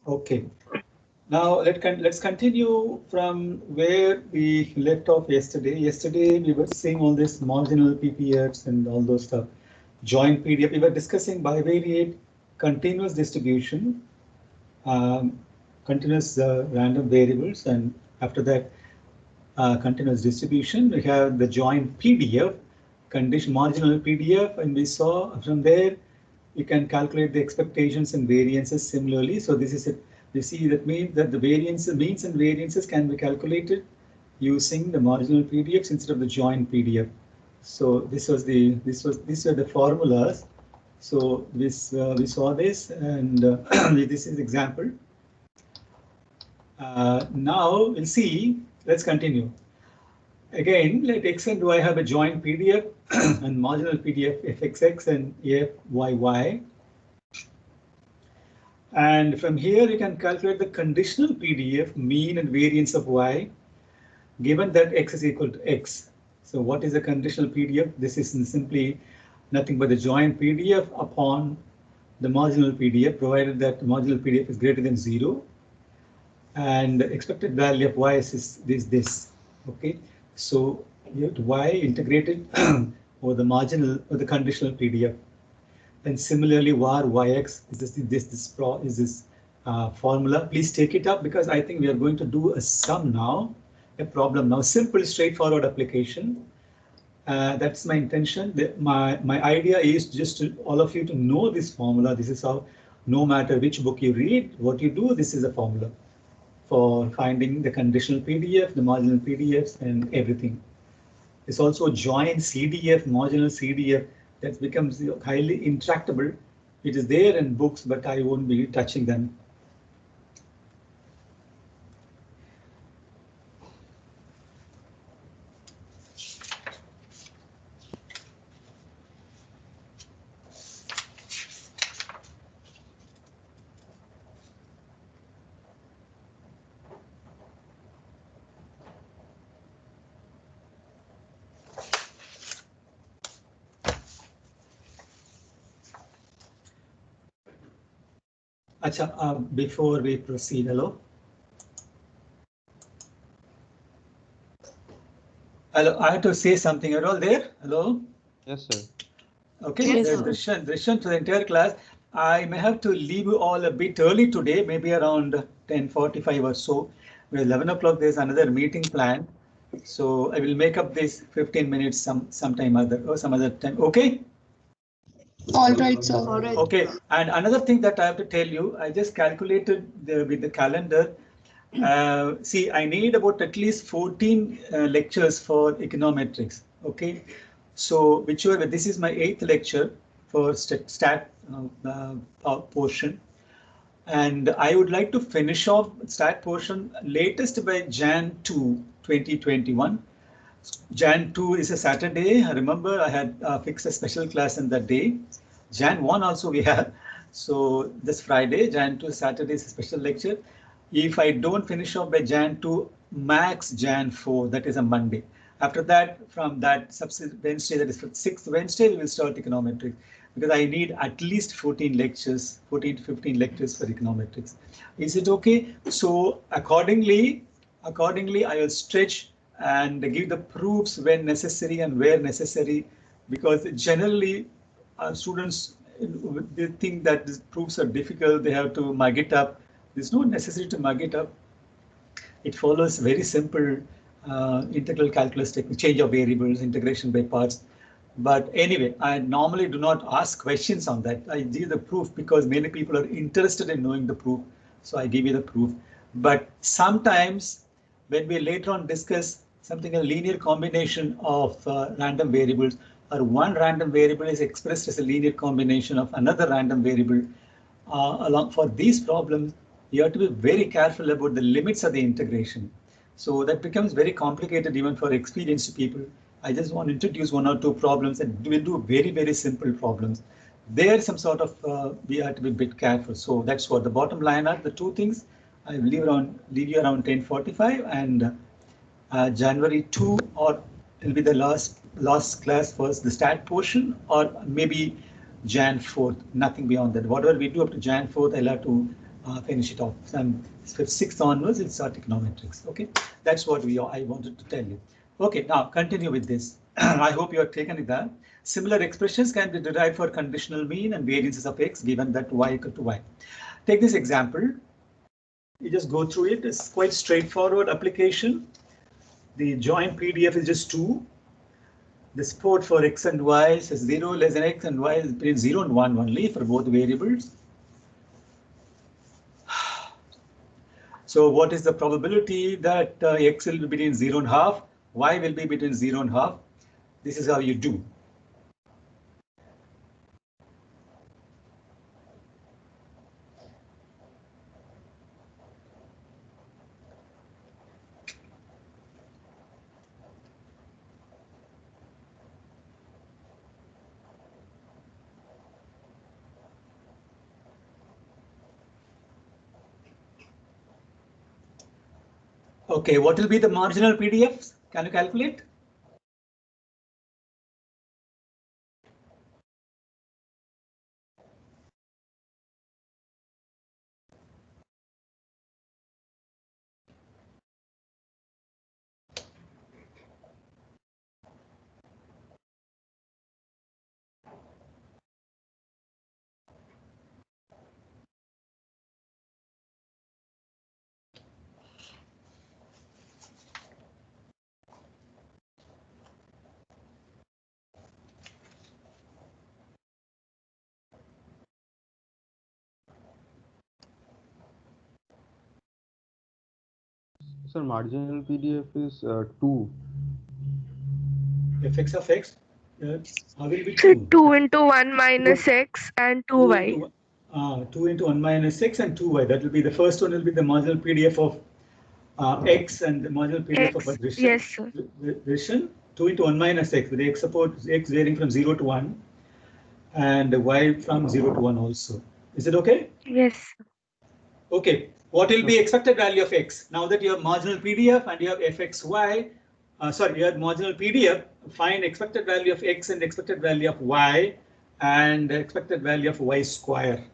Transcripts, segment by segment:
Okay. Now let's continue from where we left off yesterday. Yesterday we were seeing all this marginal PPFs and all those stuff. Joint PDF. We were discussing bivariate continuous distribution, um, continuous random variables, and after that continuous distribution. We have the joint PDF, condition marginal PDF, and we saw from there you can calculate the expectations and variances similarly. So this is it. You see that means that the variances, means and variances can be calculated using the marginal PDFs instead of the joint PDF. So these were the formulas. So this we saw this, and this is example. Now we'll see. Let's continue. Again, let x and y have a joint PDF and marginal PDF fxx and fyy. And from here you can calculate the conditional PDF mean and variance of y, given that x is equal to x. So what is a conditional PDF? This is simply nothing but the joint PDF upon the marginal PDF, provided that the marginal PDF is greater than 0. And the expected value of y is this. Okay, so you have to y integrated over the marginal or the conditional PDF. And similarly, var yx is this formula. Please take it up because I think we are going to do a sum now, a problem now, simple, straightforward application. That's my intention. My idea is just to all of you to know this formula. This is how, no matter which book you read, what you do, this is a formula for finding the conditional PDF, the marginal PDFs, and everything. It's also joint CDF, marginal CDF, that becomes highly intractable. It is there in books, but I won't be touching them. Acha, before we proceed, hello? Hello, I have to say something. You're all there? Hello? Yes, sir. Okay, yes, there's Drishan to the entire class. I may have to leave you all a bit early today, maybe around 10:45 or so. By 11 o'clock, there's another meeting planned. So I will make up this 15 minutes sometime other or some other time. Okay? All right, sir. All right. Okay, and another thing that I have to tell you, I just calculated with the calendar. See, I need about at least 14 lectures for econometrics. Okay, so whichever, this is my 8th lecture for stat portion, and I would like to finish off stat portion latest by Jan 2, 2021. Jan 2 is a Saturday. I remember I had fixed a special class in that day. Jan 1 also we have. So this Friday, Jan 2 Saturday is a special lecture. If I don't finish off by Jan 2, max Jan 4, that is a Monday. After that, from that subsequent Wednesday, that is 6th Wednesday, we will start econometrics, because I need at least 14 lectures, 14 to 15 lectures for econometrics. Is it okay? So accordingly, I will stretch and give the proofs when necessary and where necessary, because generally students, they think that these proofs are difficult, they have to mug it up. There's no necessity to mug it up. It follows very simple integral calculus technique, change of variables, integration by parts. But anyway, I normally do not ask questions on that. I give the proof because many people are interested in knowing the proof. So I give you the proof. But sometimes when we later on discuss something, a linear combination of random variables, or one random variable is expressed as a linear combination of another random variable, along for these problems, you have to be very careful about the limits of the integration. So that becomes very complicated even for experienced people. I just want to introduce one or two problems and we'll do very, very simple problems. There some sort of, we have to be a bit careful. So that's what the bottom line are, the two things. I will leave you around 10:45, and January 2, or it'll be the last class for the stat portion, or maybe Jan 4th, nothing beyond that. Whatever we do up to Jan 4th, I'll have to finish it off. And 6th onwards, it's our econometrics. Okay, that's what I wanted to tell you. Okay, now continue with this. I hope you have taken it down. Similar expressions can be derived for conditional mean and variances of x given that y equal to y. Take this example. You just go through it. It's quite straightforward application. The joint PDF is just 2. The support for x and y is 0 less than x and y is between 0 and 1 only for both variables. So what is the probability that x will be between 0 and half, y will be between 0 and half? This is how you do. Okay, what will be the marginal PDFs? Can you calculate? Sir, marginal PDF is 2. Fx of x, how will be So 2? 2 into 1 minus x and 2y. 2 into 1 minus x and 2y. That will be the first one. Will be the marginal PDF of x and the marginal PDF of X. addition. Yes, sir. Addition 2 into 1 minus x, with the x support x varying from 0 to 1 and y from 0 to 1 also. Is it okay? Yes. Okay. What will be expected value of x? Now that you have marginal PDF and you have fxy, sorry, you have marginal PDF, find expected value of x and expected value of y and expected value of y square.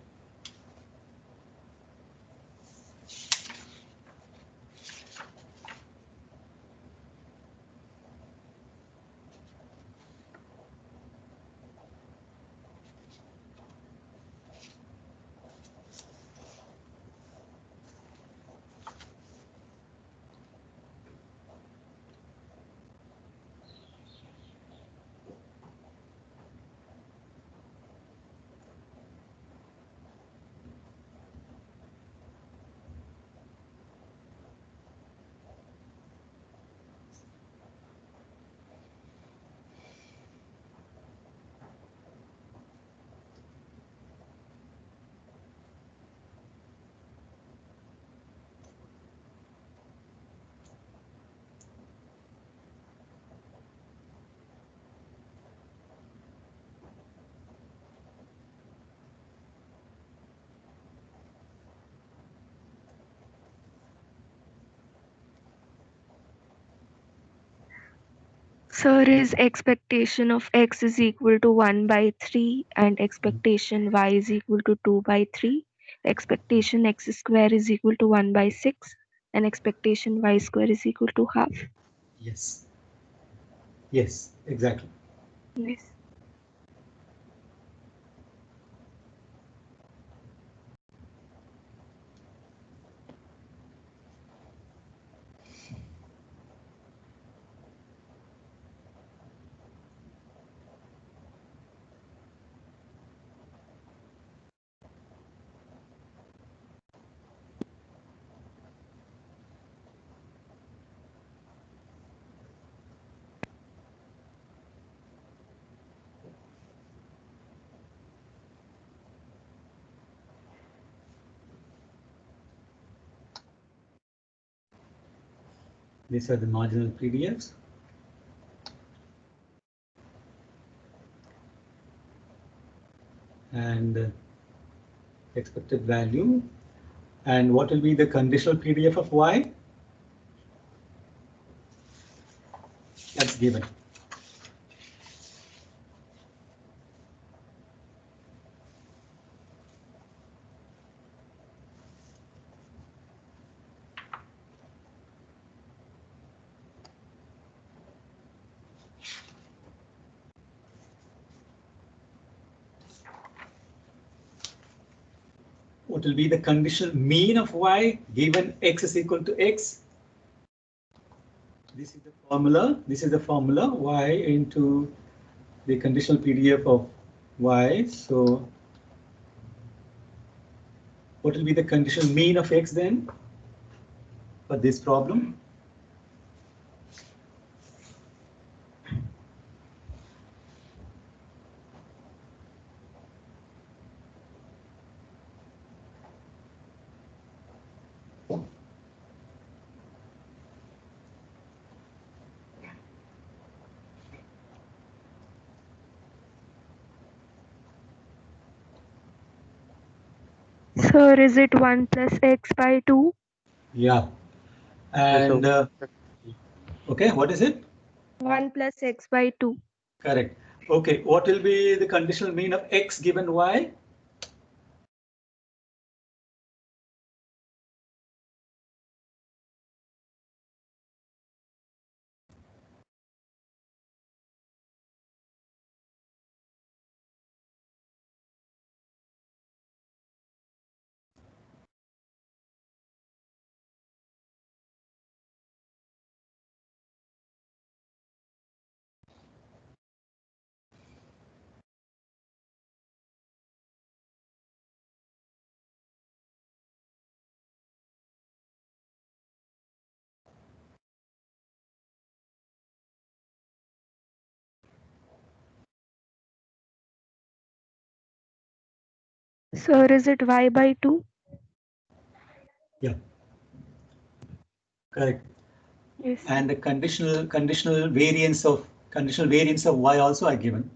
Sir, is expectation of x is equal to 1 by 3 and expectation y is equal to 2 by 3. Expectation x square is equal to 1 by 6 and expectation y square is equal to half. Yes. Yes, exactly. Yes. These are the marginal PDFs. And expected value. And what will be the conditional PDF of y? That's given. what will be the conditional mean of y given x is equal to x? This is the formula. This is the formula y into the conditional PDF of y. So what will be the conditional mean of x then for this problem? Sir, is it 1 plus x by 2? Yeah. And okay, what is it? 1 plus x by 2. Correct. Okay, what will be the conditional mean of x given y? Sir, is it y by 2? Yeah. Correct. Yes. And the conditional variance of y also are given.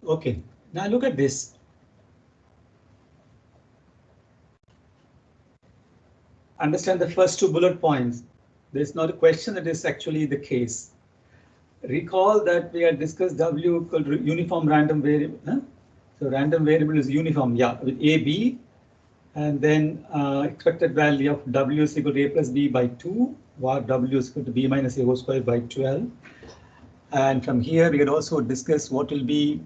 Okay, now look at this. Understand the first two bullet points. There's not a question that is actually the case. Recall that we had discussed W equal to uniform random variable. Huh? So random variable is uniform, yeah, with A, B, and then expected value of W is equal to A plus B by 2, while W is equal to B minus A whole square by 12. And from here, we had also discussed what will be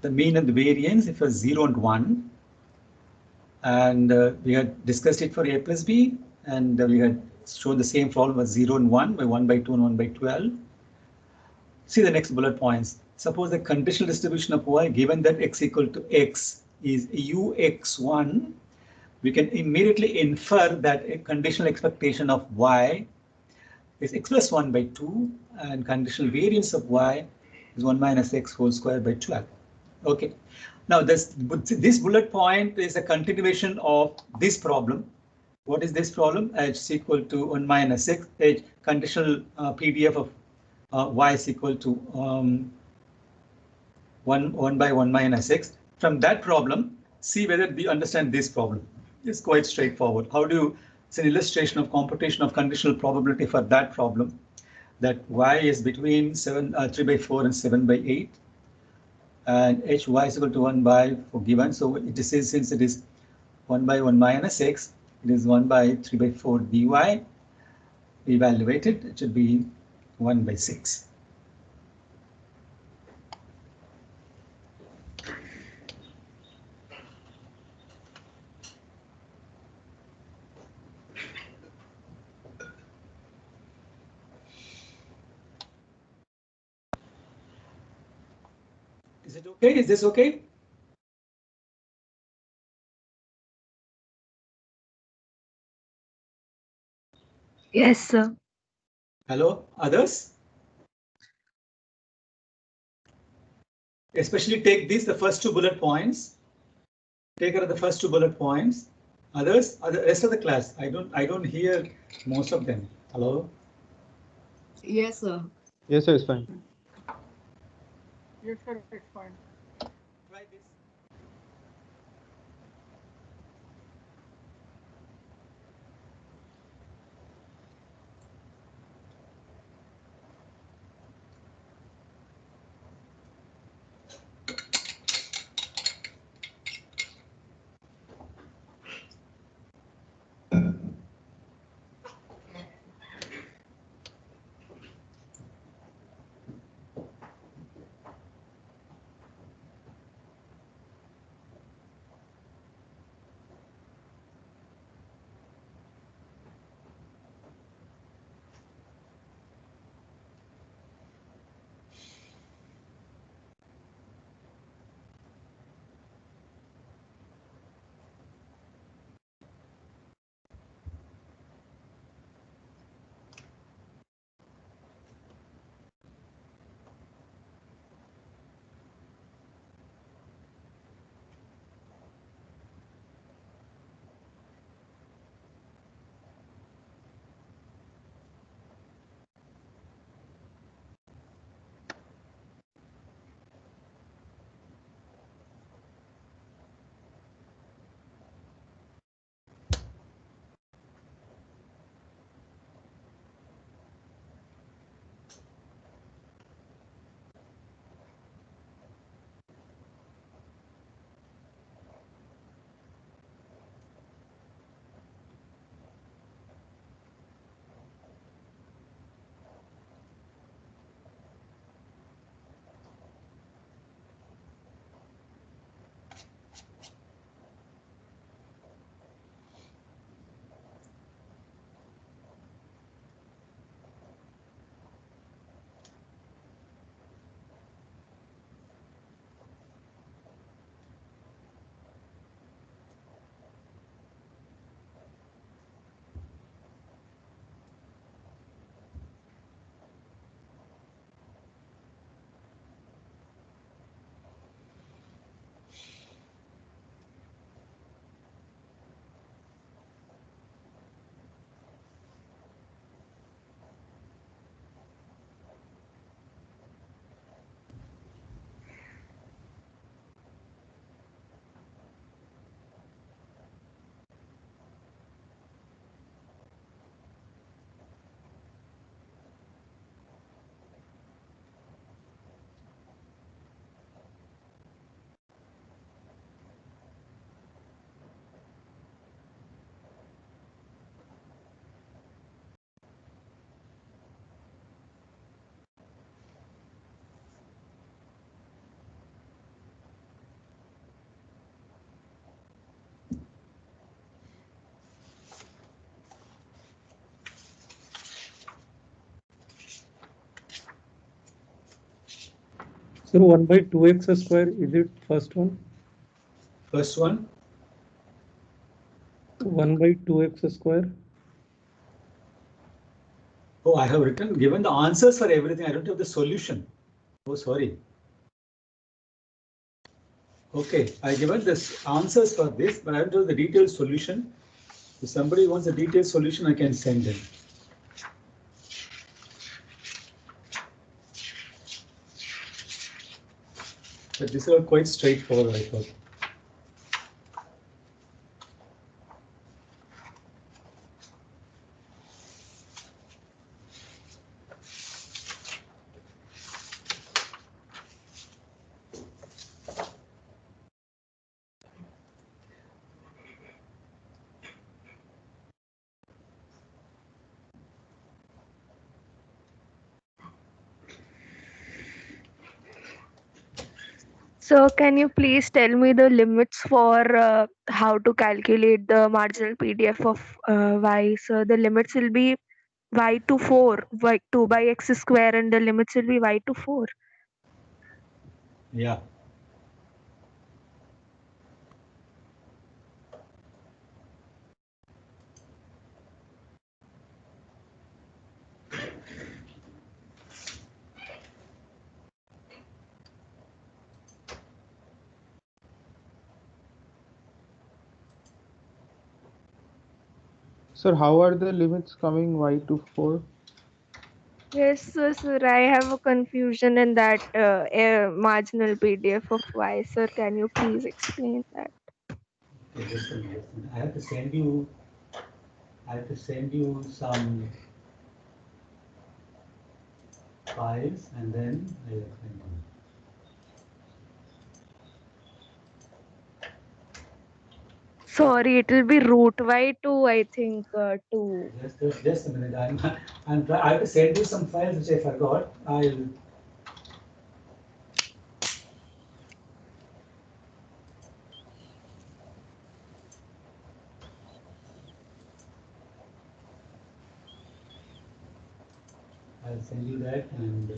the mean and the variance if it's 0 and 1. And we had discussed it for A plus B, and we had shown the same problem as 0 and 1 by 1 by 2 and 1 by 12. See the next bullet points. Suppose the conditional distribution of y given that x equal to x is ux1, we can immediately infer that a conditional expectation of y is x plus 1 by 2, and conditional variance of y is 1 minus x whole square by 12. Okay. Now this bullet point is a continuation of this problem. What is this problem? H is equal to 1 minus x, H conditional PDF of y is equal to 1 by 1 minus x. From that problem, see whether we understand this problem. It's quite straightforward. How do you, it's an illustration of computation of conditional probability for that problem, that y is between 3 by 4 and 7 by 8. And hy is equal to 1 by 4 given. So it is, since it is 1 by 1 minus x, it is 1 by 3 by 4 dy. We evaluate it, it should be 1 by 6. Is it okay? Is this okay? Yes, sir. Hello, others? Especially take these, the first two bullet points. Take out the first two bullet points. Others, the rest of the class, I don't hear most of them. Hello? Yes, sir. Yes, sir, it's fine. Yes, sir, it's fine. Try this. So 1 by 2x square, is it first one? First one. 1 by 2x square. Oh, I have given the answers for everything. I don't have the solution. Oh, sorry. Okay, I given this answers for this, but I don't have the detailed solution. If somebody wants a detailed solution, I can send them. But these are quite straightforward, I thought. So can you please tell me the limits for how to calculate the marginal PDF of y? So the limits will be y to 4, y 2 by x square, and the limits will be y to 4. Yeah. Sir, how are the limits coming y to 4? Yes, sir, I have a confusion in that marginal PDF of Y. Sir, can you please explain that? Okay, just a minute. I have to send you. I have to send you some files, and then I will send you. Sorry, it will be root Y2, I think, 2. Just a minute. I have to send you some files which I forgot. I'll send you that, and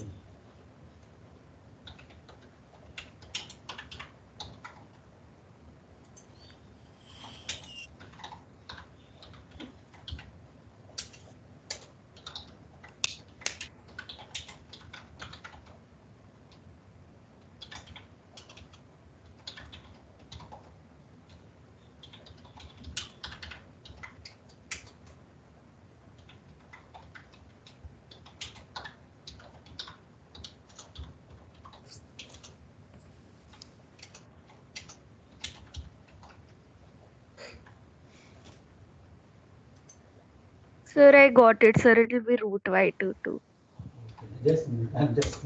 Sir, I got it, sir. It will be root Y2 too. just a minute. I'm just.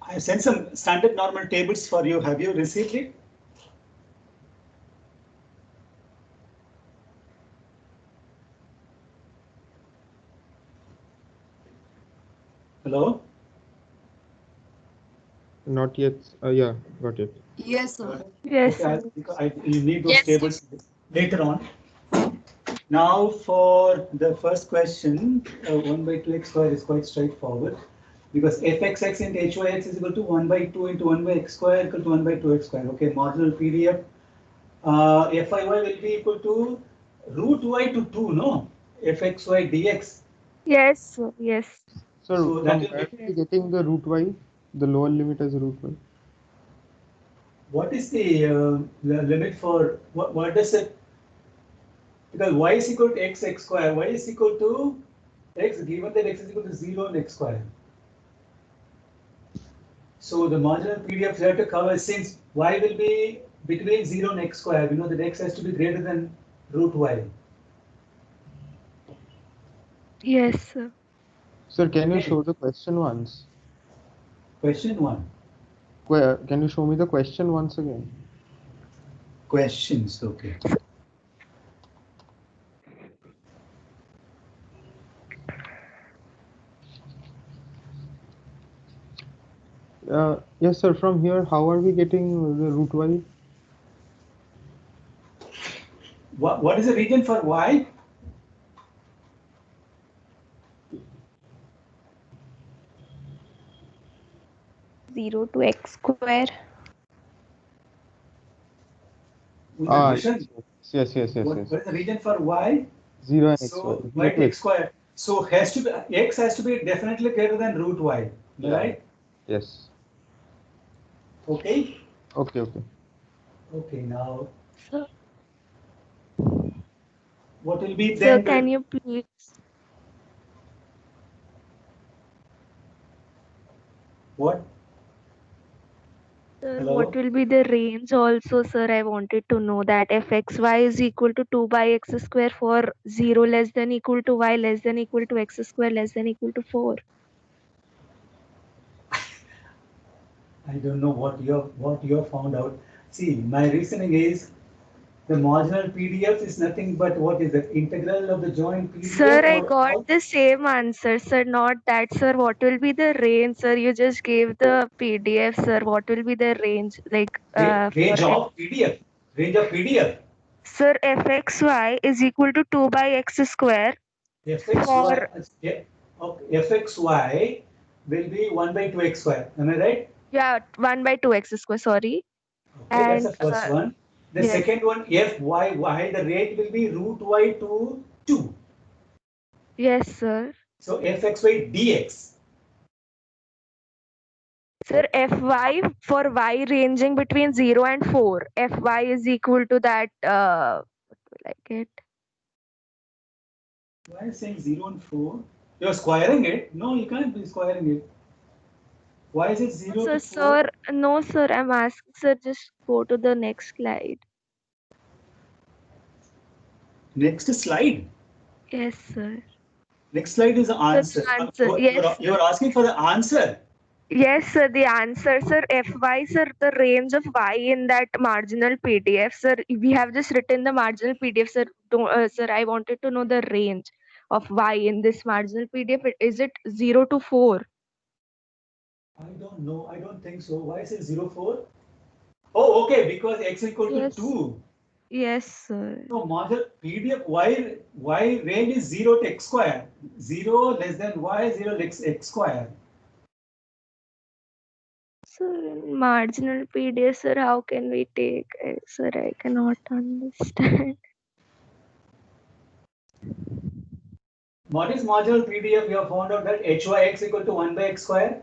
I sent some standard normal tables for you. Have you received it? Hello? Not yet. Yeah, got it. Yes, sir. Yes, Okay, sir. you need those Yes, sir. tables later on. Now for the first question, 1 by 2x square is quite straightforward because fxx into hyx is equal to 1 by 2 into 1 by x square equal to 1 by 2x square. Okay, marginal PDF. Fiy will be equal to root y to 2, no? Fxy dx. Yes, sir. Yes. Sir, So that from will where be, are we getting the root y? The lower limit as root y. what is the limit for, what does it, because y is equal to x square, y is equal to x, given that x is equal to 0 and x square. So the marginal PDF you have to cover, since y will be between 0 and x square, we know that x has to be greater than root y. Yes, sir. Sir, can you Okay. show the question once? Question 1. Can you show me the question once again? Questions, okay. Yes, sir. From here, how are we getting the root y? What is the region for y? Zero to x square. Vishen, Yes. what is the region for y? 0 and x So square. y 0 to x x. square. So has to be x has to be definitely greater than root y, Yeah. right? Yes. Okay. Okay. Okay. Now, Sir, what will be sir, then? can you please? What? Sir, Hello? what will be the range also, sir? I wanted to know that fxy is equal to 2 by x square for 0 less than equal to y less than equal to x square less than equal to 4. I don't know what you have found out. See, my reasoning is the marginal PDF is nothing but what is the integral of the joint PDF? Sir, I or got all? the same answer, sir. Not that, sir. What will be the range, sir? You just gave the PDF, sir. What will be the range? Like, Range for of PDF. Range of PDF. sir, fxy is equal to 2 by x square for, fxy will be 1 by 2x square. Am I right? yeah, 1 by 2x square, sorry. Okay, that's And the first one. The yes, second one, fyy, the rate will be root y to 2. yes, sir. So fxy dx. Sir, fy for y ranging between 0 and 4. Fy is equal to that, what will I get? Why is saying 0 and 4? You're squaring it? No, you can't be squaring it. Why is it 0 So, to 4? sir, no, sir, I'm asking, sir, just go to the next slide. Next slide. Yes, sir. Next slide is the Sir, answer. the answer, yes, You're asking for the answer. yes, sir, the answer, sir, fy, sir, the range of y in that marginal PDF, sir, we have just written the marginal PDF, sir. Sir, I wanted to know the range of y in this marginal PDF. Is it 0 to 4? I don't know. I don't think so. Why is it 0, 4? Oh, okay, because x equal to Yes. 2. Yes, sir. So model PDF y range is 0 to x square. 0 less than y, 0 less x square. Sir, in marginal PDF, sir, how can we take? Sir, I cannot understand. What is marginal PDF? We have found out that hyx equal to 1 by x square.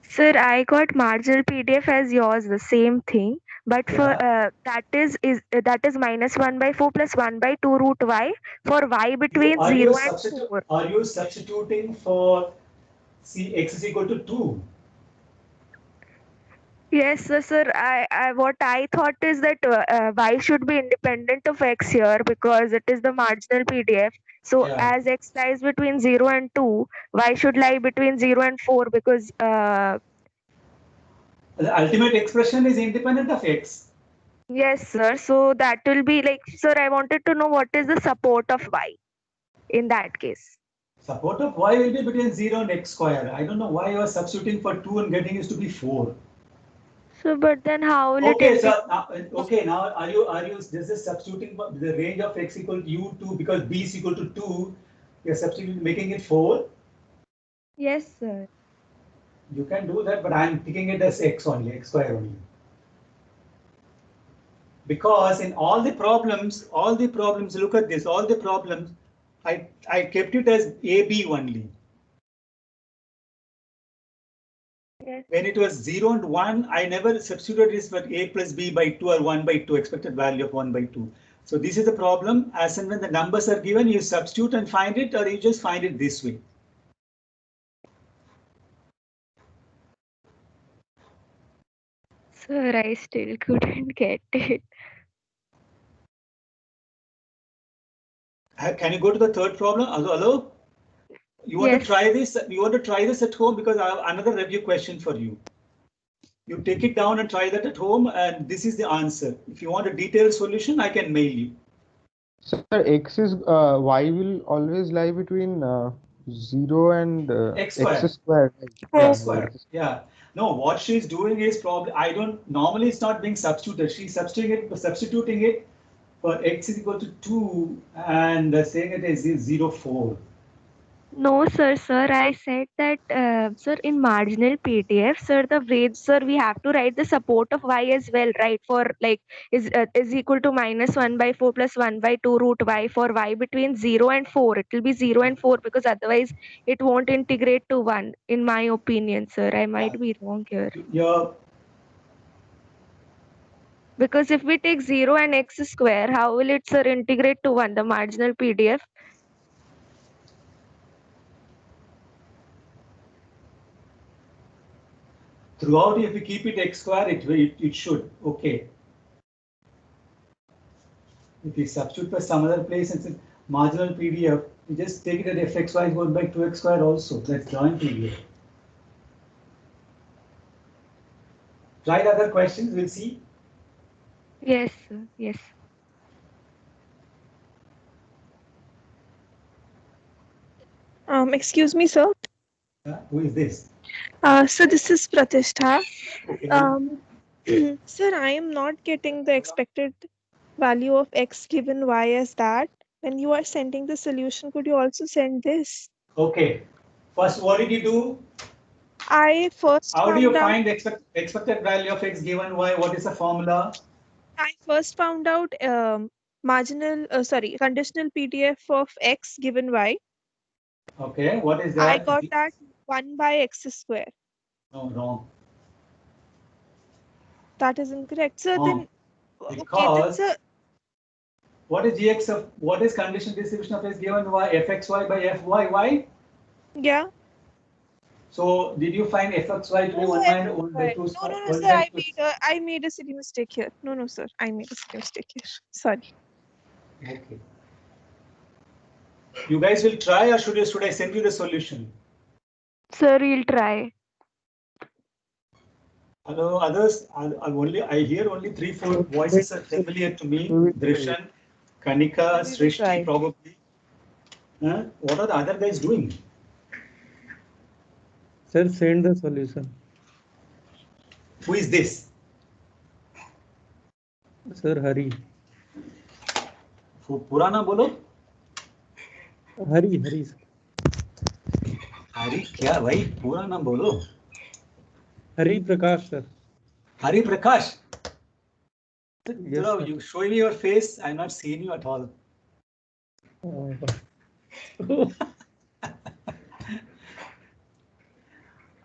Sir, I got marginal PDF as yours, the same thing. But for Yeah. that is minus 1 by 4 plus 1 by 2 root y for y between 0 and 4. Are you substituting for c x is equal to 2? Yes, sir. What I thought is that y should be independent of x here because it is the marginal PDF. So Yeah. as x lies between 0 and 2, y should lie between 0 and 4 because The ultimate expression is independent of x. yes, sir. So that will be like, sir, I wanted to know what is the support of y in that case. Support of y will be between 0 and x square. I don't know why you are substituting for 2 and getting it to be 4. So, but then how will Okay, it so now are you this is substituting the range of x equal to u2 because b is equal to 2, you're substituting making it 4. Yes, sir. You can do that, but I'm taking it as x only, x square only. Because in all the problems, look at this, all the problems, I kept it as AB only. Yes. When it was 0 and 1, I never substituted this for a plus b by 2 or 1 by 2, expected value of 1 by 2. So this is the problem. As and when the numbers are given, you substitute and find it, or you just find it this way. Sir, I still couldn't get it. Can you go to the third problem? Hello? you want to Yes. try this? You want to try this at home because I have another review question for you. You take it down and try that at home, and this is the answer. If you want a detailed solution, I can mail you. Sir, x is y will always lie between 0 and X square. x squared. Right? Oh. X square. Yeah. No, what she's doing is probably, I don't, normally it's not being substituted. She's substituting it for x is equal to 2 and saying it is 0, 4. No, sir, I said that, sir, in marginal PDF, sir, the way, sir, we have to write the support of y as well, right? For like is equal to -1/4 plus 1/2 root y for y between 0 and 4. It will be 0 and 4 because otherwise it won't integrate to 1, in my opinion, sir. I might be wrong here. Your Because if we take 0 and x square, how will it, sir, integrate to 1, the marginal PDF? throughout, if you keep it x square, it should. Okay. If you substitute for some other place and say marginal PDF, you just take it at fxy is 1 by 2x square also. That's joint PDF. Try the other questions, we'll see. Yes, sir. Yes. Excuse me, sir. Who is this? So this is Pratishtha. Okay. Sir, I am not getting the expected value of x given y as that. When you are sending the solution, could you also send this? Okay. First, what did you do? I first How do you found out. find the expected value of x given y? What is the formula? I first found out conditional PDF of x given y. Okay. What is I that? got that 1 by x square. No, wrong. That is incorrect. So Wrong. then, okay, then Because sir, what is gx of what is conditional distribution of x given y? Fxy by fyy. yeah. So did you find fxy to be 1 minus 1 by 2 square? No, sir. I made a silly mistake here. No, sir. I made a silly mistake here. Sorry. Okay. You guys will try, or should I send you the solution? Sir, we'll try. Hello, others. I hear only 3-4 voices are familiar to me. Drishan, Kanika, Srishti, probably. What are the other guys doing? Sir, send the solution. Who is this? Sir, Hari. Purana bolo. Hari, sir. Hari kya bhai? Purana bolo. Hari Prakash, sir. Hari Prakash. Yes, sir. You show me your face. I'm not seeing you at all.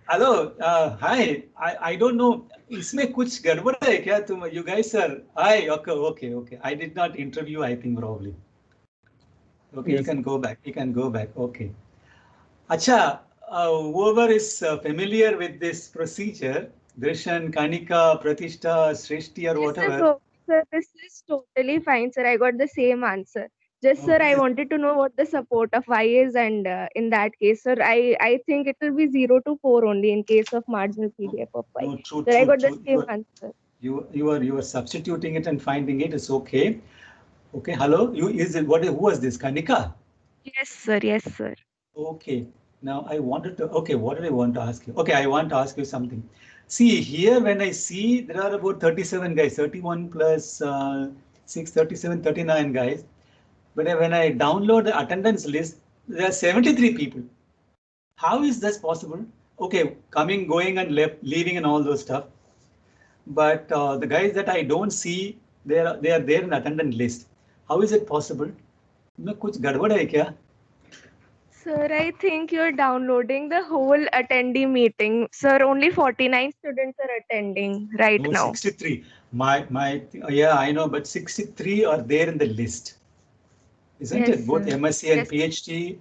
Hello, hi. I don't know. इसमें कुछ गड़बड़ है क्या तुम? You guys are. Hi. Okay. I did not interview. I think probably. Okay, yes. You can go back. Okay. Acha, whoever is familiar with this procedure, Drishan, Kanika, Pratishtha, Srishti, or whatever. Sir, this is totally fine, sir. I got the same answer. Just, sir, I wanted to know what the support of y is, and in that case, sir, I think it will be 0 to 4 only in case of marginal PDF of y. No, true. I got the same answer. You are substituting it and finding it. It's okay. Okay. Hello. Who was this? Kanika? Yes, sir. Okay. Now I wanted to. Okay. What did I want to ask you? Okay, I want to ask you something. See here, when I see there are about 37 guys, 31 plus 6, 37, 39 guys. But when I download the attendance list, there are 73 people. How is this possible? Okay, coming, going, and leaving, and all those stuff. But the guys that I don't see, they are there in the attendance list. How is it possible? कुछ गड़बड़ है क्या? Sir, I think you're downloading the whole attendee meeting. Sir, only 49 students are attending right now. 63. Yeah, I know, but 63 are there in the list. Isn't it? Both MSc and PhD,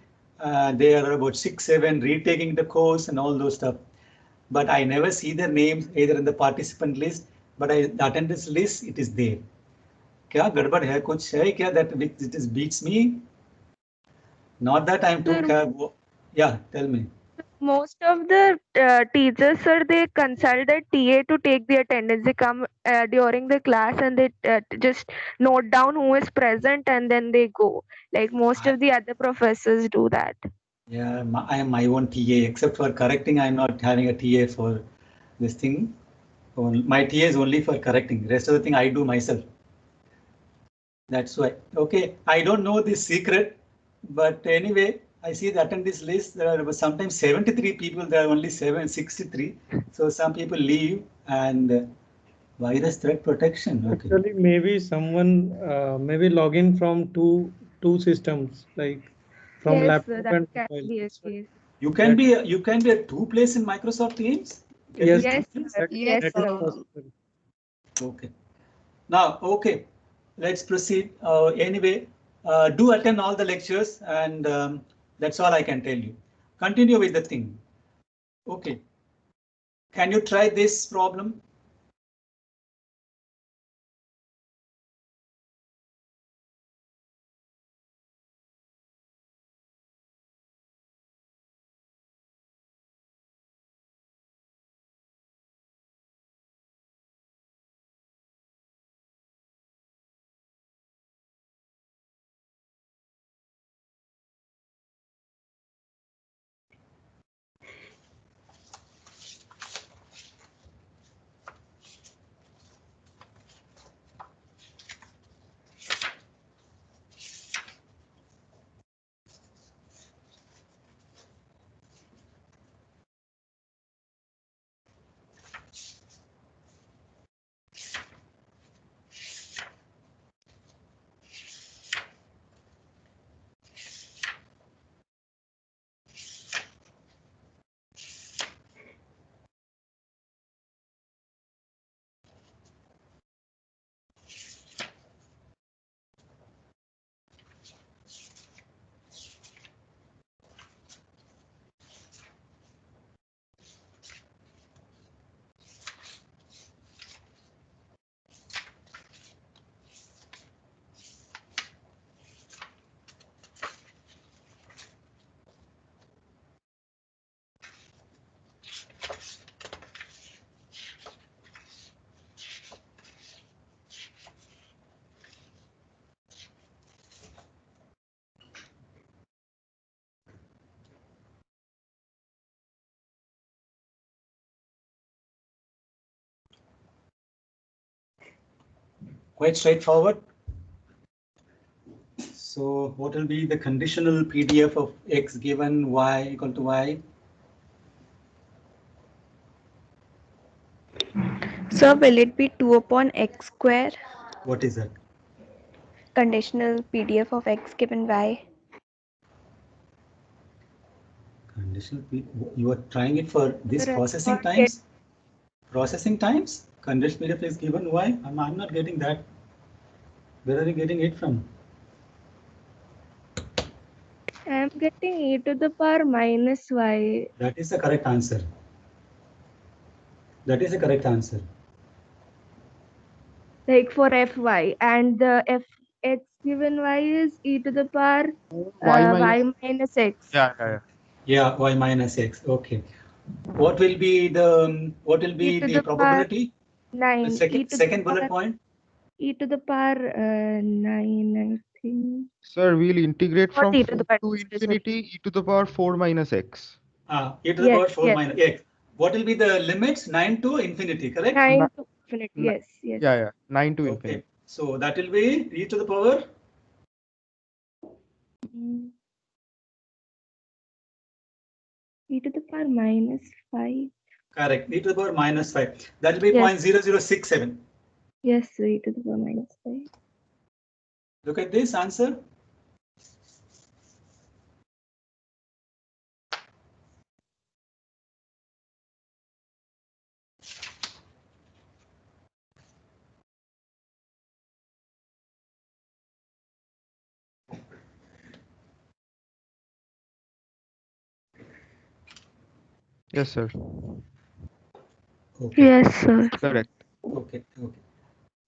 they are about 6, 7 retaking the course and all those stuff. But I never see their names either in the participant list, but the attendance list, it is there. क्या गड़बड़ है कुछ है क्या that it beats me? Not that I'm too Yeah, tell me. Most of the teachers, sir, they consult the TA to take the attendance. They come during the class and they just note down who is present and then they go. Like most of the other professors do that. Yeah, I am my own TA, except for correcting. I'm not having a TA for this thing. My TA is only for correcting. Rest of the thing I do myself. That's why. Okay, I don't know the secret, but anyway, I see the attendance list. There are sometimes 73 people. There are only 63. So some people leave and virus threat protection. Okay. Actually, maybe someone maybe log in from two systems, like from Yes, sir, laptop that and can mobile. be a That's why. case. You can be at two places in Microsoft Teams. Can Yes, be Yes, two places? sir. Yes, Yes, that is sir. possible. Okay. Now, okay, let's proceed. Anyway, do attend all the lectures, and that's all I can tell you. Continue with the thing. Okay. Can you try this problem? Quite straightforward. So what will be the conditional PDF of x given y equal to y? So will it be 2 upon x square? What is that? Conditional PDF of x given y. Conditional P. You are trying it for this Sir, I'm processing not times? Processing times? Conditional PDF is given y? I'm not getting that. Where are you getting it from? I'm getting e to the power minus y. That is the correct answer. That is the correct answer. Like for fy, and the fx given y is e to the power Y minus. y minus x. Yeah. Yeah, y minus x. Okay. What will be E to the the power probability? The 9. second bullet point. E to the power 9, I think. Sir, we'll integrate Not from e to the 4 power, to sorry. infinity e to the power 4 minus x. E to the Yes, power 4 yes. minus x. What will be the limits? 9 to infinity, correct? 9 to infinity. Ni- Yes, yes. Yeah. 9 to Okay. infinity. So that will be e to the power Mm. E to the power minus 5. correct. E to the power minus 5. That will be Yes. 0.0067. Yes, e to the power minus 5. Look at this answer. Yes, sir. Okay. Yes, sir. Correct. Okay.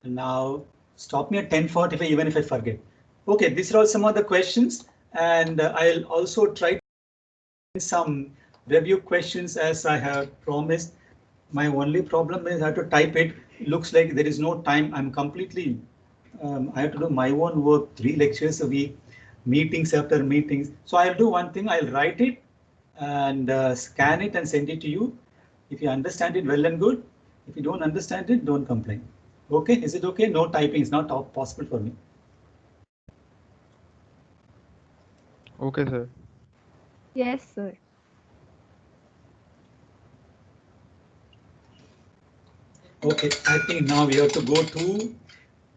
Now stop me at 10:45 even if I forget. Okay, these are all some of the questions, and I'll also try some review questions as I have promised. My only problem is I have to type it. It looks like there is no time. I'm completely, I have to do my own work, 3 lectures a week, meetings after meetings. So I'll do one thing, I'll write it and scan it and send it to you. If you understand it, well and good. If you don't understand it, don't complain. Okay, is it okay? No typing is not possible for me. Okay, sir. Yes, sir. Okay, I think now we have to go to,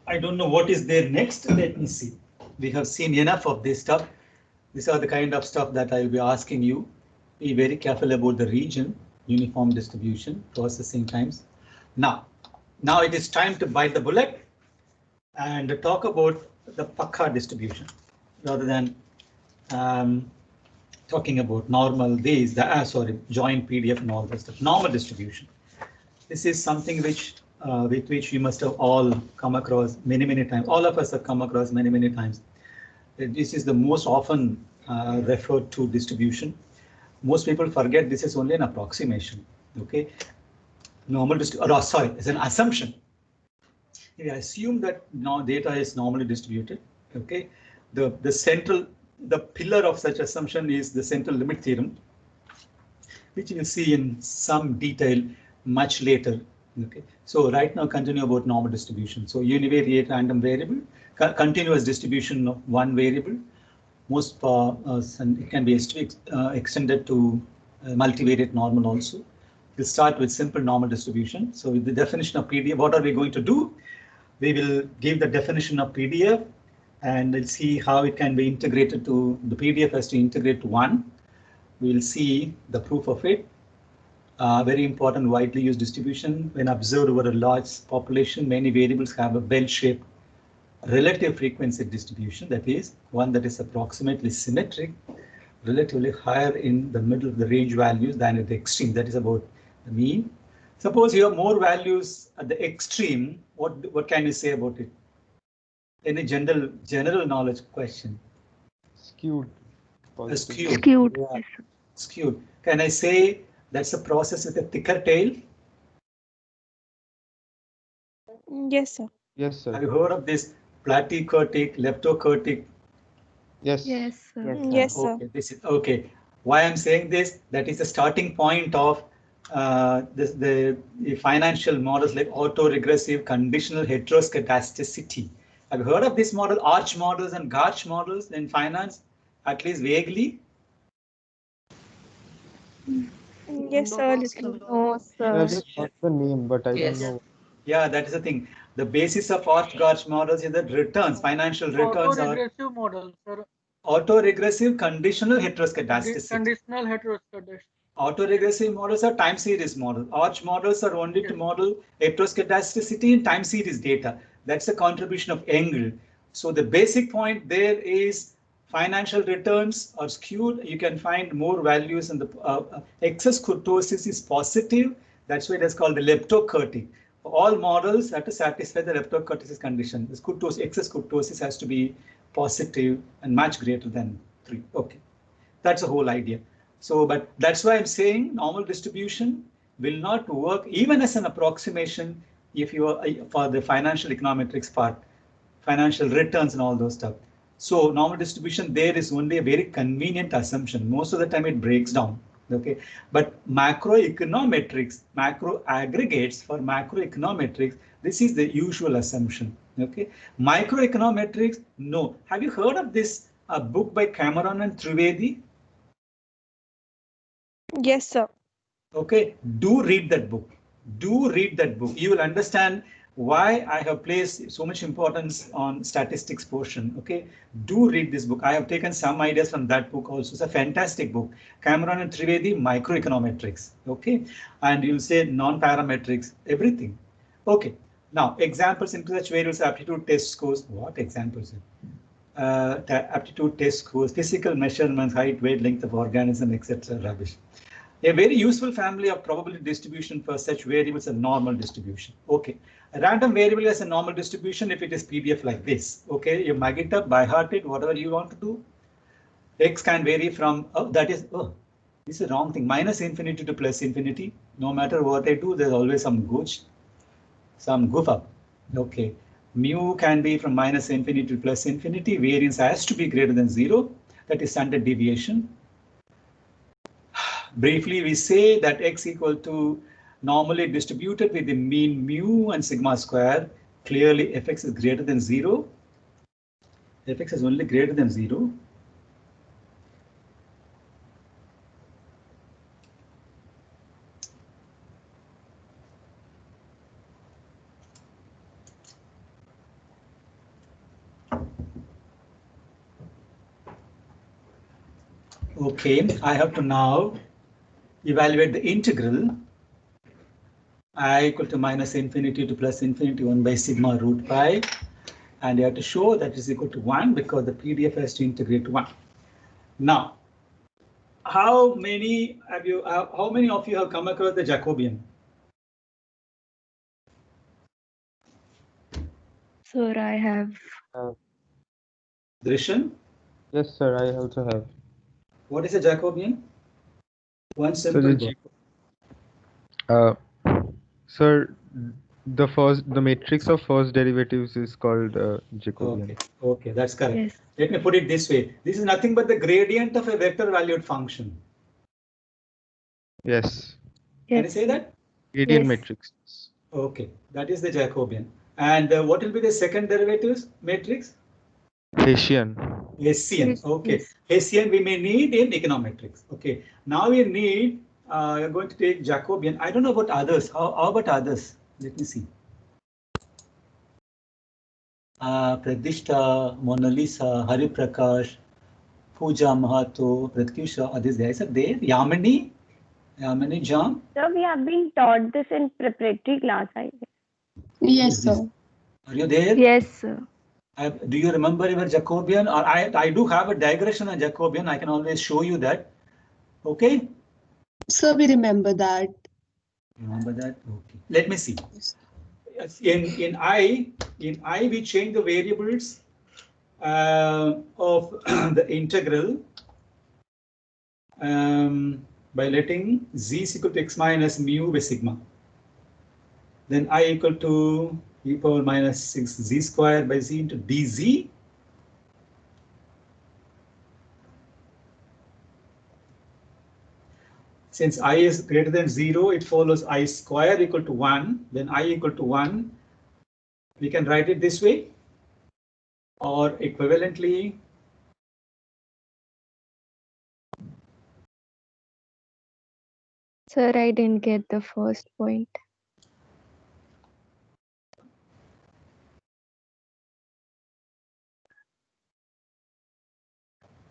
I don't know what is there next. Let me see. We have seen enough of this stuff. These are the kind of stuff that I'll be asking you. Be very careful about the region, uniform distribution, processing times. Now it is time to bite the bullet and talk about the Pakka distribution rather than talking about normal days, joint PDF and all that stuff. Normal distribution. This is something which with which you must have all come across many times. All of us have come across many times. This is the most often referred to distribution. Most people forget this is only an approximation. Okay, it's an assumption. If you assume that data is normally distributed, okay, the pillar of such assumption is the central limit theorem, which you will see in some detail much later. Okay, so right now continue about normal distribution. So univariate random variable, continuous distribution of one variable. Most and it can be extended to multivariate normal also. We'll start with simple normal distribution. So with the definition of PDF, what are we going to do? We will give the definition of PDF and we'll see how it can be integrated to the PDF has to integrate to one. We'll see the proof of it. Very important widely used distribution. When observed over a large population, many variables have a bell-shaped relative frequency distribution, that is one that is approximately symmetric, relatively higher in the middle of the range values than at the extreme, that is about the mean. Suppose you have more values at the extreme, what can you say about it? Any general knowledge question? Skewed. Skewed. Yeah. Skewed. Can I say that's a process with a thicker tail? Yes, sir. Yes, sir. Have you heard of this platykurtic, leptokurtic? Yes. Yes, sir. Yes, sir. Okay, this is okay. Why I'm saying this? That is the starting point of the financial models like autoregressive conditional heteroscedasticity. Have you heard of this model, Arch models and Garch models in finance, at least vaguely? Yes, sir. Little. No, I sir. just got the name, but I don't know. Yeah, that is the thing. The basis of Arch-Garch models is that returns, financial returns are Autoregressive model, sir. autoregressive conditional heteroscedasticity. Conditional heteroscedasticity. Autoregressive models are time series models. Arch models are only to model heteroscedasticity in time series data. That's the contribution of Engel. So the basic point there is financial returns are skewed. You can find more values in the excess kurtosis is positive. That's why it is called the leptokurtic. All models have to satisfy the leptokurtosis condition. This excess kurtosis has to be positive and much greater than 3. Okay, that's the whole idea. So, but that's why I'm saying normal distribution will not work even as an approximation if you are for the financial econometrics part, financial returns and all those stuff. So normal distribution there is only a very convenient assumption. Most of the time it breaks down. Okay, but macroeconometrics, macro aggregates for macroeconometrics, this is the usual assumption. Okay, microeconometrics, no. Have you heard of this book by Cameron and Trivedi? Yes, sir. Okay, do read that book. Do read that book. You will understand why I have placed so much importance on statistics portion. Okay, do read this book. I have taken some ideas from that book also. It's a fantastic book. Cameron and Trivedi, microeconometrics. Okay, and you'll say non-parametrics, everything. Okay, now examples into such variables, aptitude test scores. What examples? Aptitude test scores, physical measurements, height, weight, length of organism, etc. Rubbish. A very useful family of probability distribution for such variables a normal distribution. Okay, a random variable has a normal distribution if it is PDF like this. Okay, you mug it up, by heart it, whatever you want to do. X can vary from This is the wrong thing. Minus infinity to plus infinity. No matter what I do, there's always some goof up. Okay. Mu can be from minus infinity to plus infinity. Variance has to be greater than 0. That is standard deviation. Briefly, we say that x equal to normally distributed with the mean mu and sigma square. Clearly, fx is greater than 0. Fx is only greater than 0. Okay, I have to now evaluate the integral I equal to minus infinity to plus infinity 1 by sigma root pi, and you have to show that is equal to 1 because the PDF has to integrate 1. Now, how many of you have come across the Jacobian? Sir, I have. Drishan, Yes, sir. I also have. what is a Jacobian? One So simple the word. sir, the matrix of first derivatives is called Jacobian. Okay, that's correct. Yes. Let me put it this way. This is nothing but the gradient of a vector valued function. Yes. Can you Yes. say that? Gradient Yes. matrix. Okay, that is the Jacobian. And what will be the second derivatives matrix? Hessian. Hessian. Okay, Yes. Hessian we may need in econometrics. Okay, now we need, you're going to take Jacobian. I don't know about others. How about others? Let me see. Pradishta, Mona Lisa, Hari Prakash, Pooja Mahato, Pratyusha, others guys are there. Yamini, John. So we have been taught this in preparatory class, I guess. Yes, Is this- sir. Are you there? Yes, sir. Do you remember your Jacobian? Or I do have a digression on Jacobian. I can always show you that. Okay. Sir, we remember that. Remember that? Okay. Let me see. In I we change the variables of the integral by letting z is equal to x minus mu by sigma. Then I equal to e power minus 6 z square by z into dz. Since I is greater than 0, it follows I square equal to 1, then I equal to 1. We can write it this way, or equivalently, Sir, I didn't get the first point.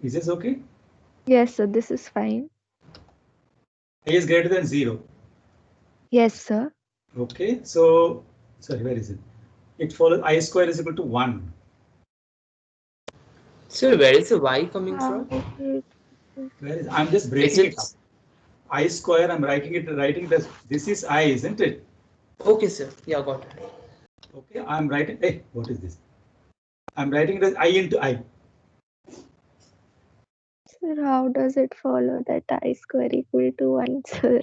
is this okay? Yes, sir. This is fine. I is greater than 0. Yes, sir. Okay, so, sorry, where is it? It follows I square is equal to 1. So where is the y coming from? Where is, I'm just Is breaking it it up. I square, I'm writing it as, this is I, isn't it? okay, sir? Yeah, got it. Okay, I'm writing, hey, what is this? I'm writing it as I into I. Sir, how does it follow that I square equal to 1, sir?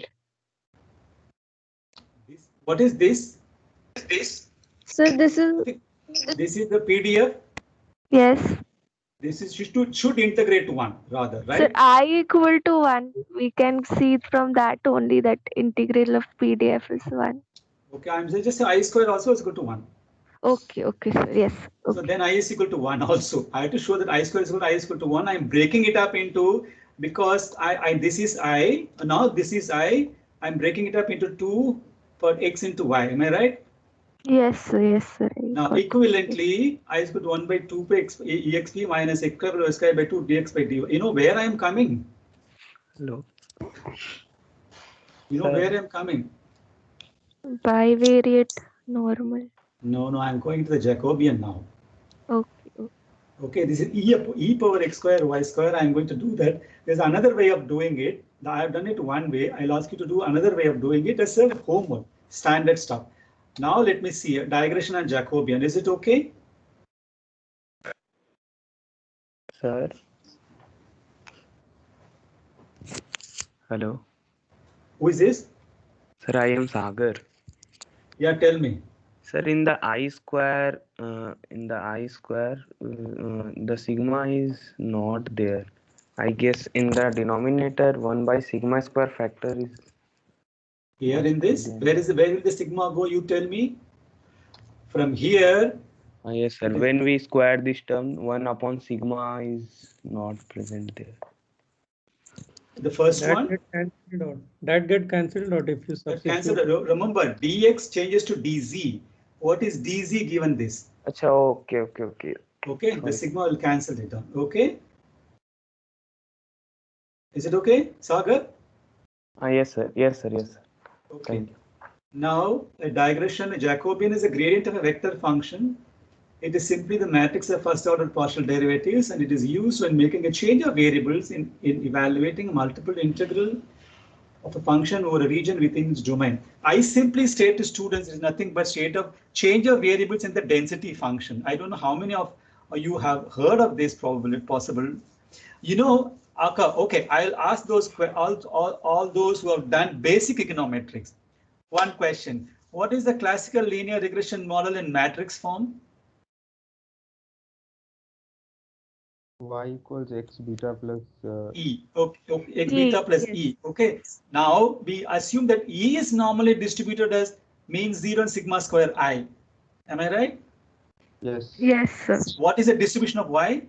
What is this? Sir, this is, This is the PDF. yes. This is should integrate to 1 rather, Sir, right? I equal to 1. We can see from that only that integral of PDF is 1. Okay, I'm saying just I square also is equal to 1. Okay, sir. Yes. So then I is equal to 1 also. I have to show that I square is equal to I is equal to 1. I'm breaking it up into, because this is I, now this is I, I'm breaking it up into 2 for x into y. Am I right? Yes, sir. Yes, sir. I Now got it. equivalently, I is equal to 1 by 2 pi exp minus x square plus y square by 2 dx by dy. You know where I am coming? Hello. You know where I am coming? Bivariate normal. No, I'm going to the Jacobian now. Okay. Okay, this is e power x square y square. I'm going to do that. There's another way of doing it. I have done it one way. I'll ask you to do another way of doing it as a homework, standard stuff. Now let me see a digression on Jacobian. Is it okay? Sir. Hello. Who is this? Sir, I am Sagar. Yeah, tell me. Sir, in the the sigma is not there. I guess in the denominator 1 by sigma square factor is Here in this, there. where will the sigma go? You tell me. From here. Yes, sir. When we square this term, 1 upon sigma is not present there. The first That one. get cancelled out. That get cancelled out if you substitute. Cancelled. Remember, dx changes to dz. What is dz given this? Acha, okay. Okay, the sigma will cancel it out. Okay. Is it okay, Sagar? Yes, sir. Okay. Thank you. Now, a digression, a Jacobian is a gradient of a vector function. It is simply the matrix of first order partial derivatives, and it is used when making a change of variables in evaluating a multiple integral of a function over a region within its domain. I simply state to students it is nothing but state of change of variables in the density function. I don't know how many of you have heard of this, probably possible. You know, okay, I'll ask those all those who have done basic econometrics. One question: what is the classical linear regression model in matrix form? Y equals x beta plus E. Okay, x beta plus yes. E. Okay. Now we assume that E is normally distributed as mean 0 and sigma square I. Am I right? Yes. Yes, sir. What is the distribution of Y?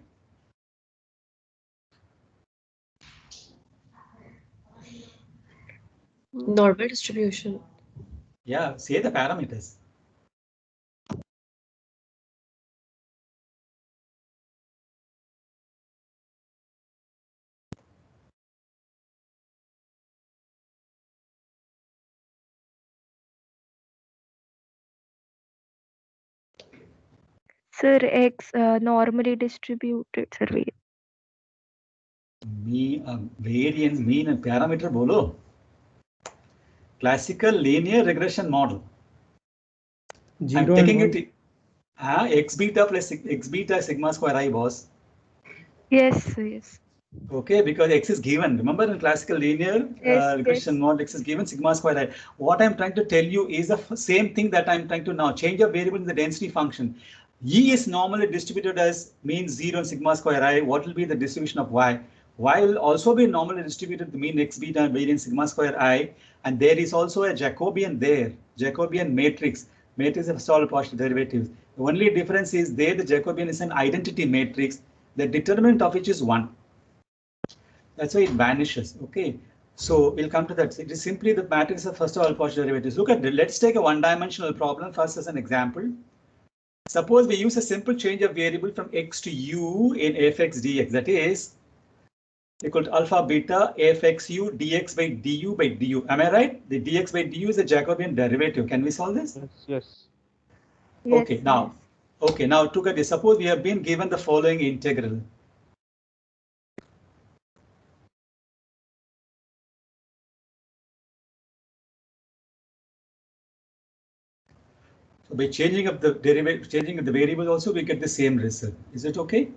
Normal distribution. Yeah, say the parameters. Sir, X normally distributed, sir. Wait. Variance, mean and parameter bolo. Classical linear regression model. I'm taking it. X beta plus x beta sigma square I, boss. Yes, sir, yes. Okay, because x is given. Remember in classical linear regression model, x is given sigma square I. What I'm trying to tell you is the same thing that I'm trying to now change a variable in the density function. E is normally distributed as mean 0 and sigma square I. What will be the distribution of y? Y will also be normally distributed the mean x beta and variance sigma square I. And there is also a Jacobian there, Jacobian matrix. Matrix of solid partial derivatives. The only difference is there the Jacobian is an identity matrix, the determinant of which is 1. That's why it vanishes. Okay. So we'll come to that. It is simply the matrix of first order partial derivatives. Look at it. Let's take a one-dimensional problem first as an example. Suppose we use a simple change of variable from x to u in fx dx. That is equal to alpha beta fxu dx by du. Am I right? The dx by du is a Jacobian derivative. Can we solve this? Yes. Okay. Now, look at this. Suppose we have been given the following integral. So by changing of the derivative, changing of the variable also, we get the same result. Is it okay?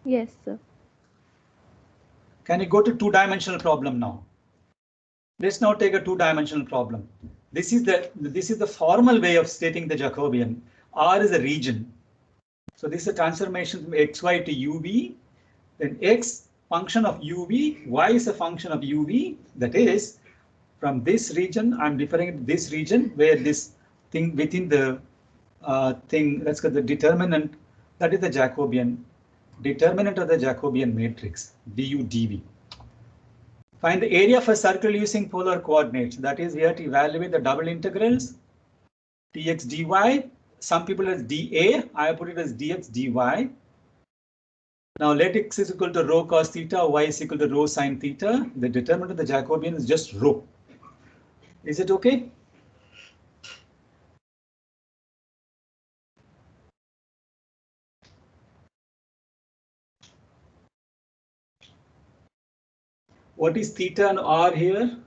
Yes, sir. Can you go to two-dimensional problem now? Let's now take a two-dimensional problem. This is the formal way of stating the Jacobian. R is a region. So this is a transformation from xy to uv. Then x function of uv, y is a function of uv. That is, from this region, I'm referring to this region where this thing within the thing, let's get the determinant, that is the Jacobian. Determinant of the Jacobian matrix, du dv. Find the area of a circle using polar coordinates. That is, we have to evaluate the double integrals, dx dy. Some people as dA, I put it as dx dy. Now let x is equal to rho cos theta, y is equal to rho sin theta. The determinant of the Jacobian is just rho. Is it okay? What is theta and r here?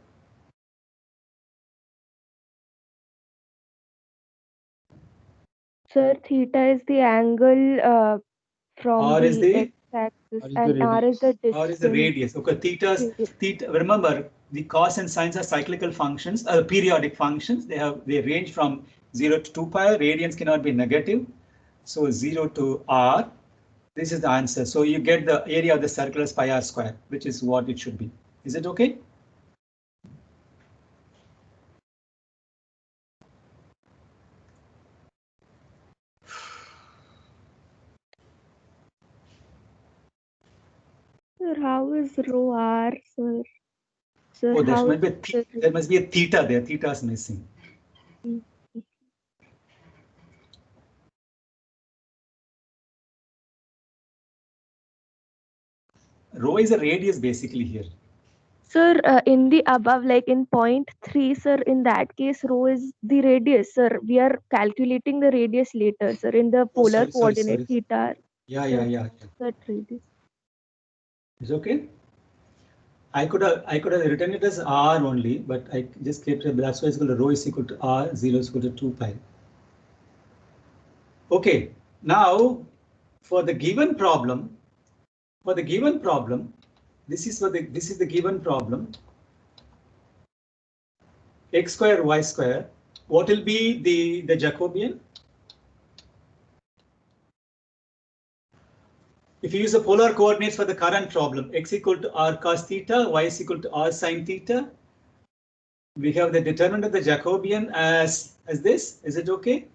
Sir, theta is the angle from R is the the x-axis R is the and r is the radius. r is the distance. radius. Okay, Radius. theta. Remember, the cos and sines are cyclical functions, periodic functions. They range from 0 to 2 pi. Radians cannot be negative, so 0 to r. This is the answer. So you get the area of the circle as pi r square, which is what it should be. Is it okay? Sir, how is rho r, sir? Sir, Oh, how is there must be a theta there. Theta is missing. Rho is a radius basically here. Sir, in the above, like in point 3, sir, in that case, rho is the radius, sir. We are calculating the radius later, sir, in the Oh, polar sorry. coordinate theta. Yeah. That radius. It's okay. I could have written it as r only, but I just kept it. That's why it's equal to rho is equal to r, 0 is equal to 2 pi. Okay. Now, for the given problem, this is the given problem. X square y square. What will be the Jacobian? If you use the polar coordinates for the current problem, x equal to r cos theta, y is equal to r sin theta. We have the determinant of the Jacobian as this. Is it okay?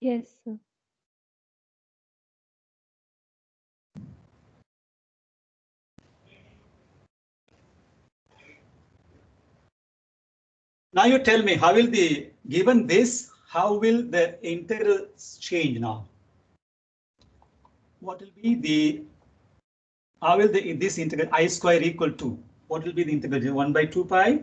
Yes, sir. Now you tell me, how will given this, how will the integrals change now? What will be how will this integral I square equal to? What will be the integral? 1 by 2 pi?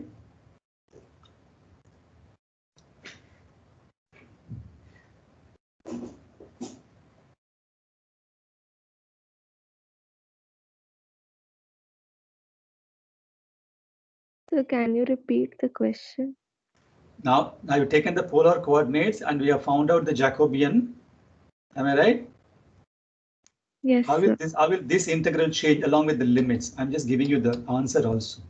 So can you repeat the question? Now you've taken the polar coordinates and we have found out the Jacobian. Am I right? Yes, How sir. will this integral change along with the limits? I'm just giving you the answer also.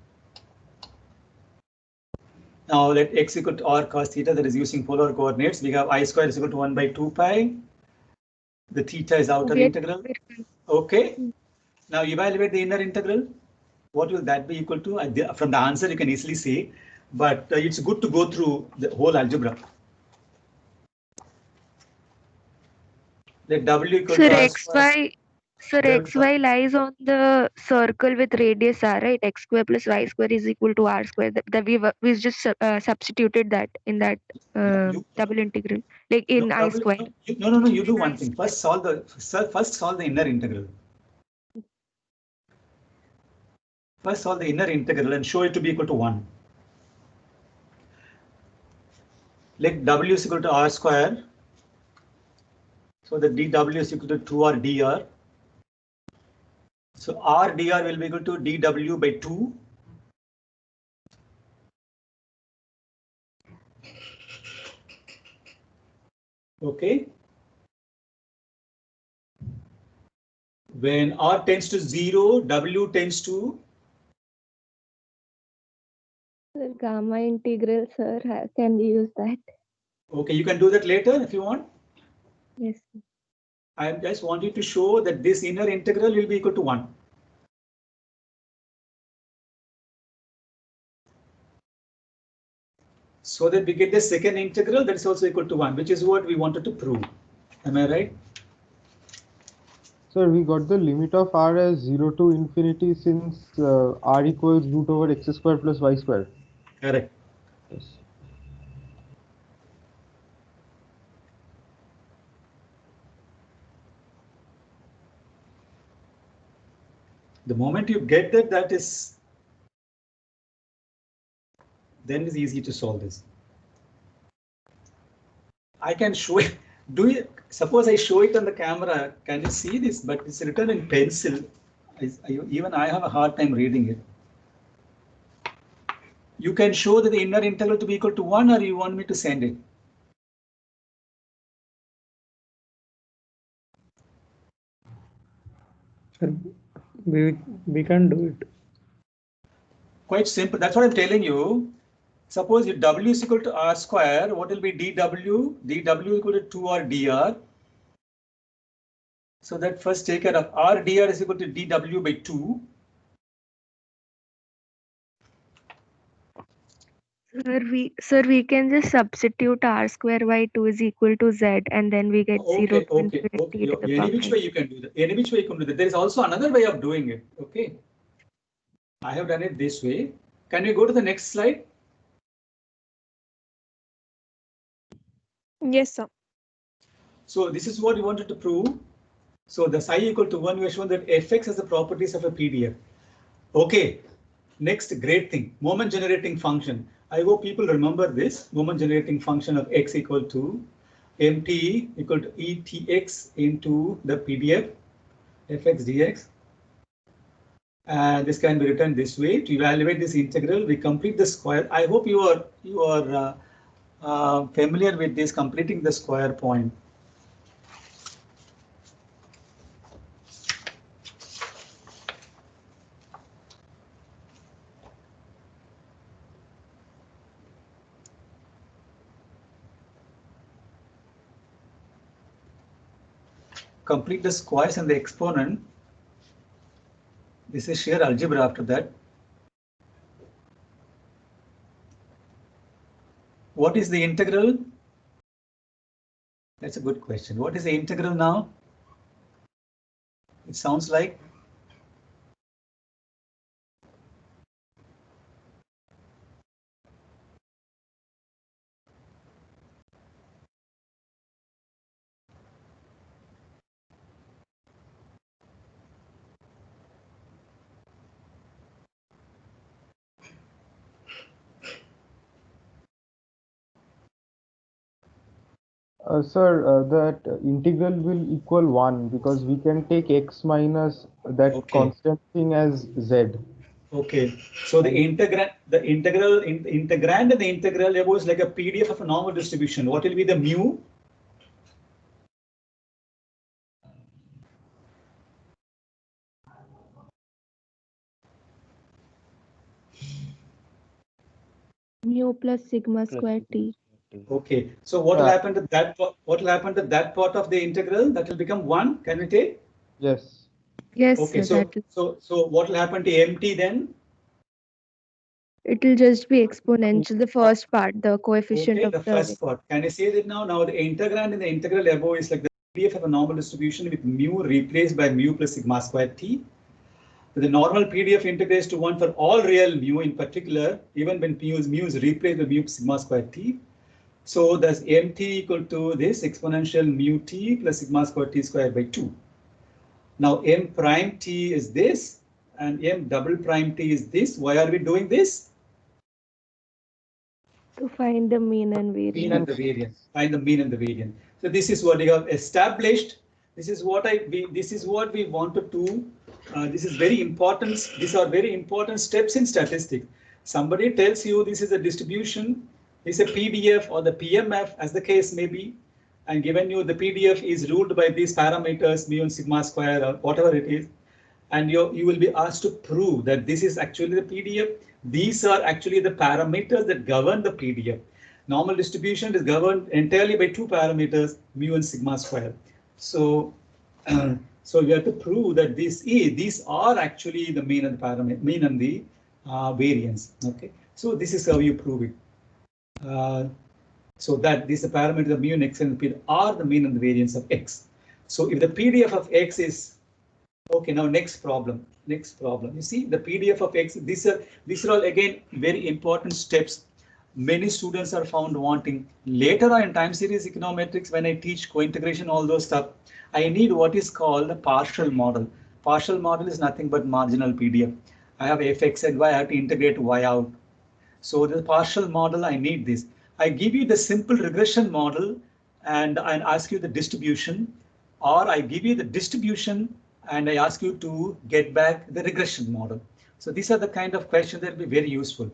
Now let x equal to r cos theta, that is using polar coordinates. We have I square is equal to 1 by 2 pi. The theta is outer integral. Okay. Now evaluate the inner integral. What will that be equal to? From the answer you can easily see, but it's good to go through the whole algebra. Let w equal Sir, to r square. xy lies on the circle with radius r, right? X square plus y square is equal to r square. That we just substituted that in that double integral, like in I square. No. You do one thing. First solve the inner integral. First solve the inner integral and show it to be equal to 1. Let w is equal to r square. So the dw is equal to 2r dr. So r dr will be equal to dw by 2. Okay. When r tends to 0, w tends to Sir, gamma integral, sir, can we use that? Okay, you can do that later if you want. Yes. I just want you to show that this inner integral will be equal to 1. So that we get the second integral that is also equal to 1, which is what we wanted to prove. Am I right? Sir, we got the limit of r as 0 to infinity since r equals root over x square plus y square. Correct. Yes. The moment you get that, then it's easy to solve this. I can show it. Suppose I show it on the camera? Can you see this? But it's written in pencil. Even I have a hard time reading it. You can show that the inner integral to be equal to 1, or you want me to send it? We can do it. Quite simple. That's what I'm telling you. Suppose if W is equal to R square, what will be dW? dW is equal to 2R dr. So that first take care of R dr is equal to dW by 2. Sir, we can just substitute R square by 2 is equal to Z, and then we get 0 to infinity to the Any which way you can do that. Any which way you can do that. There is also another way of doing it. Okay. I have done it this way. Can we go to the next slide? Yes, sir. So this is what we wanted to prove. So the psi equal to 1, we have shown that fx has the properties of a PDF. Okay. Next great thing, moment generating function. I hope people remember this moment generating function of x equal to mt equal to etx into the PDF fx dx. And this can be written this way. To evaluate this integral, we complete the square. I hope you are familiar with this completing the square point. Complete the squares and the exponent. This is shear algebra after that. What is the integral? That's a good question. What is the integral now? It sounds like Sir, that integral will equal 1 because we can take x minus that constant thing as z. okay. So the integrand and the integral above is like a PDF of a normal distribution. What will be the mu? mu plus sigma square t. Okay. So what will happen to that? What will happen to that part of the integral? That will become 1. Can we take? Yes. Yes, Okay. sir, So what will happen to mt then? it will just be exponential. The first part, the coefficient Okay, of the first part. Can I say that now? Now the integrand and the integral above is like the PDF of a normal distribution with mu replaced by mu plus sigma square t. The normal PDF integrates to 1 for all real mu in particular, even when mu is replaced by mu sigma square t. So that's mt equal to this exponential mu t plus sigma square t square by 2. Now m prime t is this and m double prime t is this. Why are we doing this? to find the mean and variance. Mean and the variance. Find the mean and the variance. So this is what we have established. This is what we wanted to. This is very important. These are very important steps in statistics. Somebody tells you this is a distribution, this is a PDF or the PMF, as the case may be, and given you the PDF is ruled by these parameters, mu and sigma square or whatever it is, and you will be asked to prove that this is actually the PDF. These are actually the parameters that govern the PDF. Normal distribution is governed entirely by 2 parameters, mu and sigma square. So, so you have to prove that these are actually the mean and the parameter, mean and the variance. Okay, so this is how you prove it. So that these the parameters of mu and x and p are the mean and the variance of x. So if the PDF of x is okay, now next problem. You see the PDF of x. These are all again very important steps. Many students are found wanting. Later on in time series econometrics, when I teach co-integration, all those stuff, I need what is called a partial model. Partial model is nothing but marginal PDF. I have fx and y, I have to integrate y out. So the partial model, I need this. I give you the simple regression model and I ask you the distribution, or I give you the distribution and I ask you to get back the regression model. So these are the kind of questions that will be very useful.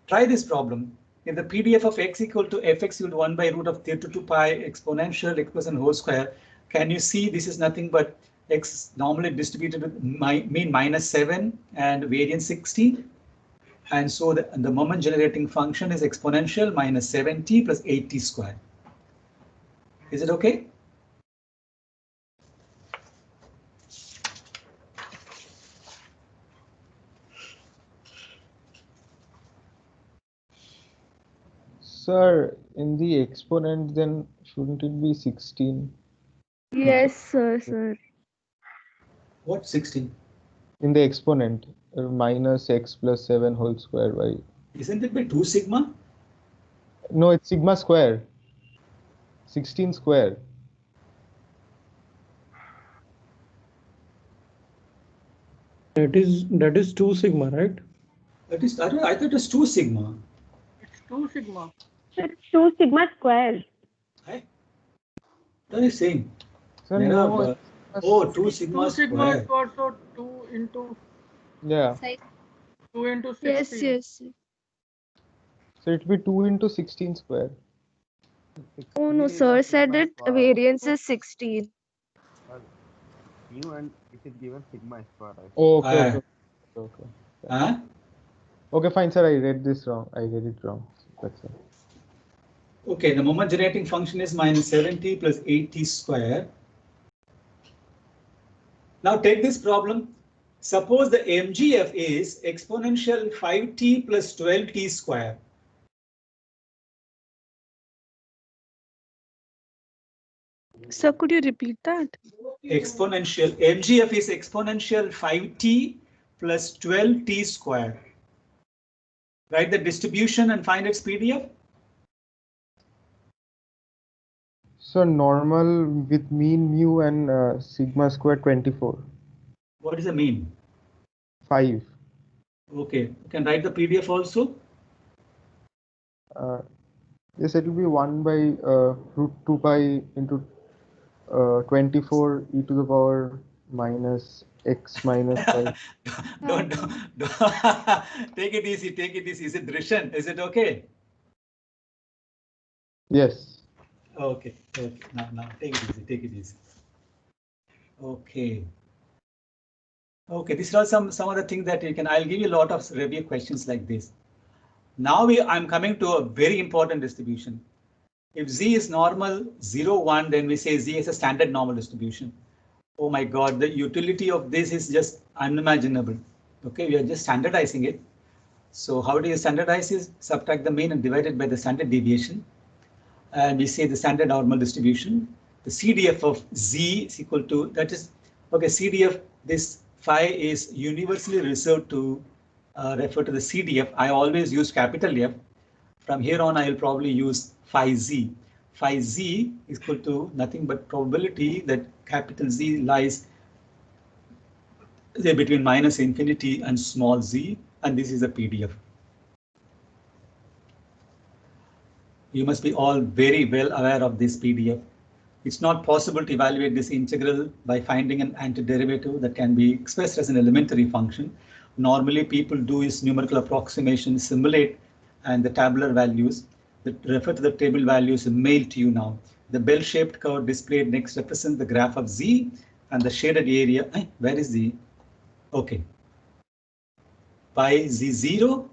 Try this problem. In the PDF of x equal to fx equal to 1 by root of 32 pi exponential expression whole square, can you see this is nothing but x normally distributed with mean -7 and variance 16? And so the moment generating function is exponential -7t plus 8t squared. Is it okay? Sir, in the exponent, then shouldn't it be 16? Yes, sir. What 16? In the exponent, minus x plus 7 whole square by. Isn't it by 2 sigma? No, it's sigma square. 16 square. That is 2 sigma, right? That is, I thought it was 2 sigma. It's 2 sigma. It's 2 sigma square. Hey? What are you saying? Sir, There no, are, oh, 2 2 sigma sigma square. is also 2 into yeah. 2 into 16. Yes. So it will be 2 into 16 square. Oh no, sir said it variance is 16. Mu and it is given sigma square. Oh, okay. Huh? Okay, fine, sir. I read this wrong. I read it wrong. That's it. Okay, the moment generating function is -7t plus 8t square. Now take this problem. Suppose the MGF is exponential 5t plus 12t square. Sir, could you repeat that? Exponential MGF is exponential 5t plus 12t square. Write the distribution and find its PDF. So normal with mean mu and sigma square 24. What is the mean? 5. Okay, you can write the PDF also. Yes, it will be 1 by root 2 pi into 24 e to the power minus x minus 5. don't take it easy. Is it Drishan? Is it okay? Yes. Okay. Now take it easy. Okay. These are some other things that you can. I'll give you a lot of review questions like this. Now I'm coming to a very important distribution. If z is normal 0, 1, then we say z is a standard normal distribution. Oh my God, the utility of this is just unimaginable. Okay, we are just standardizing it. So how do you standardize is subtract the mean and divide it by the standard deviation. And we say the standard normal distribution. The CDF of z is equal to, that is, okay, CDF, this phi is universally reserved to refer to the CDF. I always use capital F. From here on, I will probably use phi z. Phi z is equal to nothing but probability that capital Z lies between minus infinity and small z, and this is a PDF. You must be all very well aware of this PDF. It's not possible to evaluate this integral by finding an antiderivative that can be expressed as an elementary function. Normally, people do is numerical approximation, simulate, and the tabular values that refer to the table values mailed to you now. The bell-shaped curve displayed next represents the graph of z, and the shaded area. Where is z? Okay. Pi z0.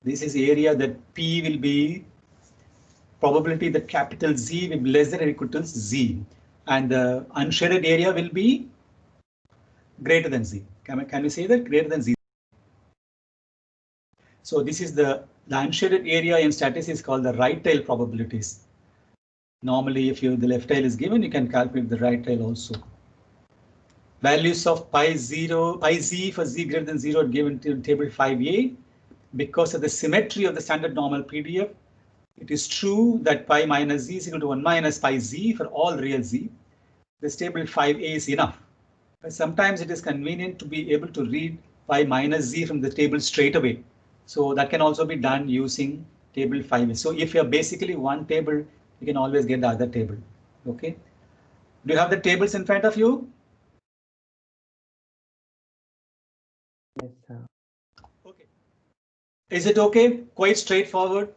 This is the area that P will be probability that capital Z will be less than or equal to Z, and the unshaded area will be greater than Z. Can we say that greater than Z? So this is the unshaded area in statistics is called the right tail probabilities. Normally, if the left tail is given, you can calculate the right tail also. Values of pi z for z greater than 0 are given in table 5a. Because of the symmetry of the standard normal PDF, it is true that pi minus z is equal to 1 minus pi z for all real z. this table 5a is enough. But sometimes it is convenient to be able to read phi minus z from the table straight away. So that can also be done using table 5a. So if you're basically one table, you can always get the other table. Okay. Do you have the tables in front of you? Yes, sir. Okay. Is it okay? Quite straightforward.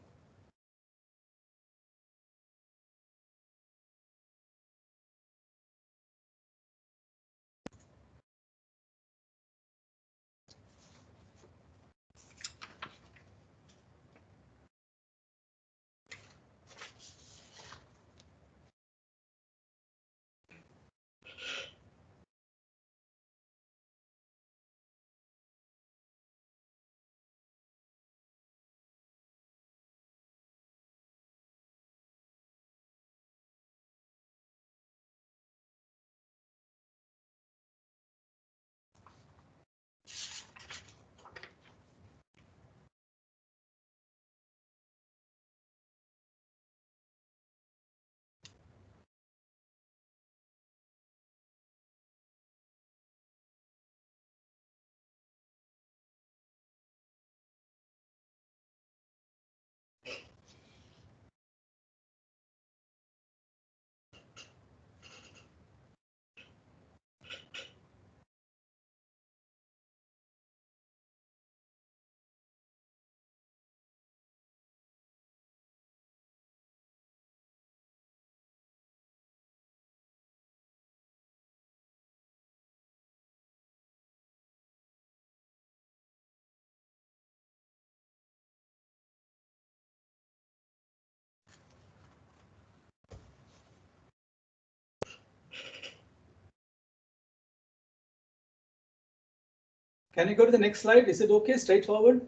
Can you go to the next slide? Is it okay? Straightforward?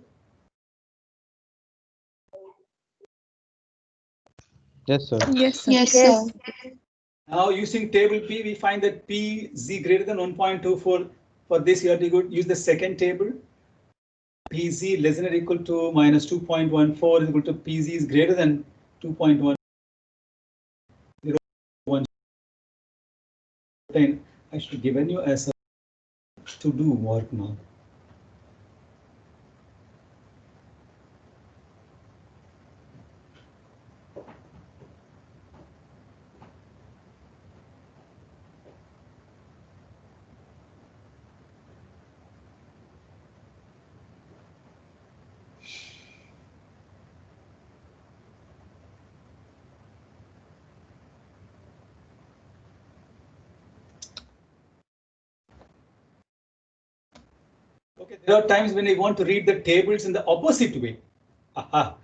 Yes, sir. Yes, sir. Yes, sir. Now using table P, we find that PZ greater than 1.24. For this, you have to use the second table. PZ less than or equal to minus 2.14 is equal to PZ is greater than 2.1. I should have given you as a to do work now. Okay, there are times when I want to read the tables in the opposite way. Aha.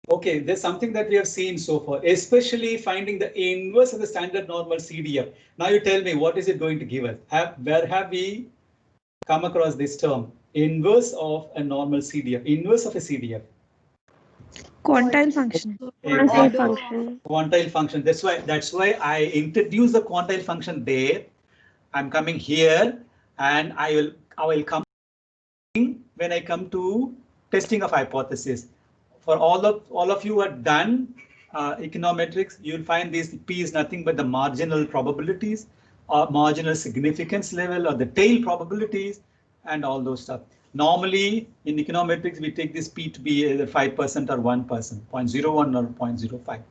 Okay, there's something that we have seen so far, especially finding the inverse of the standard normal CDF. Now you tell me, what is it going to give us? Where have we come across this term? Inverse of a normal CDF, inverse of a CDF. Quantile function. Quantile function. Quantile function. That's why I introduce the quantile function there. I'm coming here, and I will come when I come to testing of hypothesis. For all of you who are done econometrics, you'll find this P is nothing but the marginal probabilities or marginal significance level or the tail probabilities and all those stuff. Normally in econometrics, we take this P to be either 5% or 1%, 0.01 or 0.05.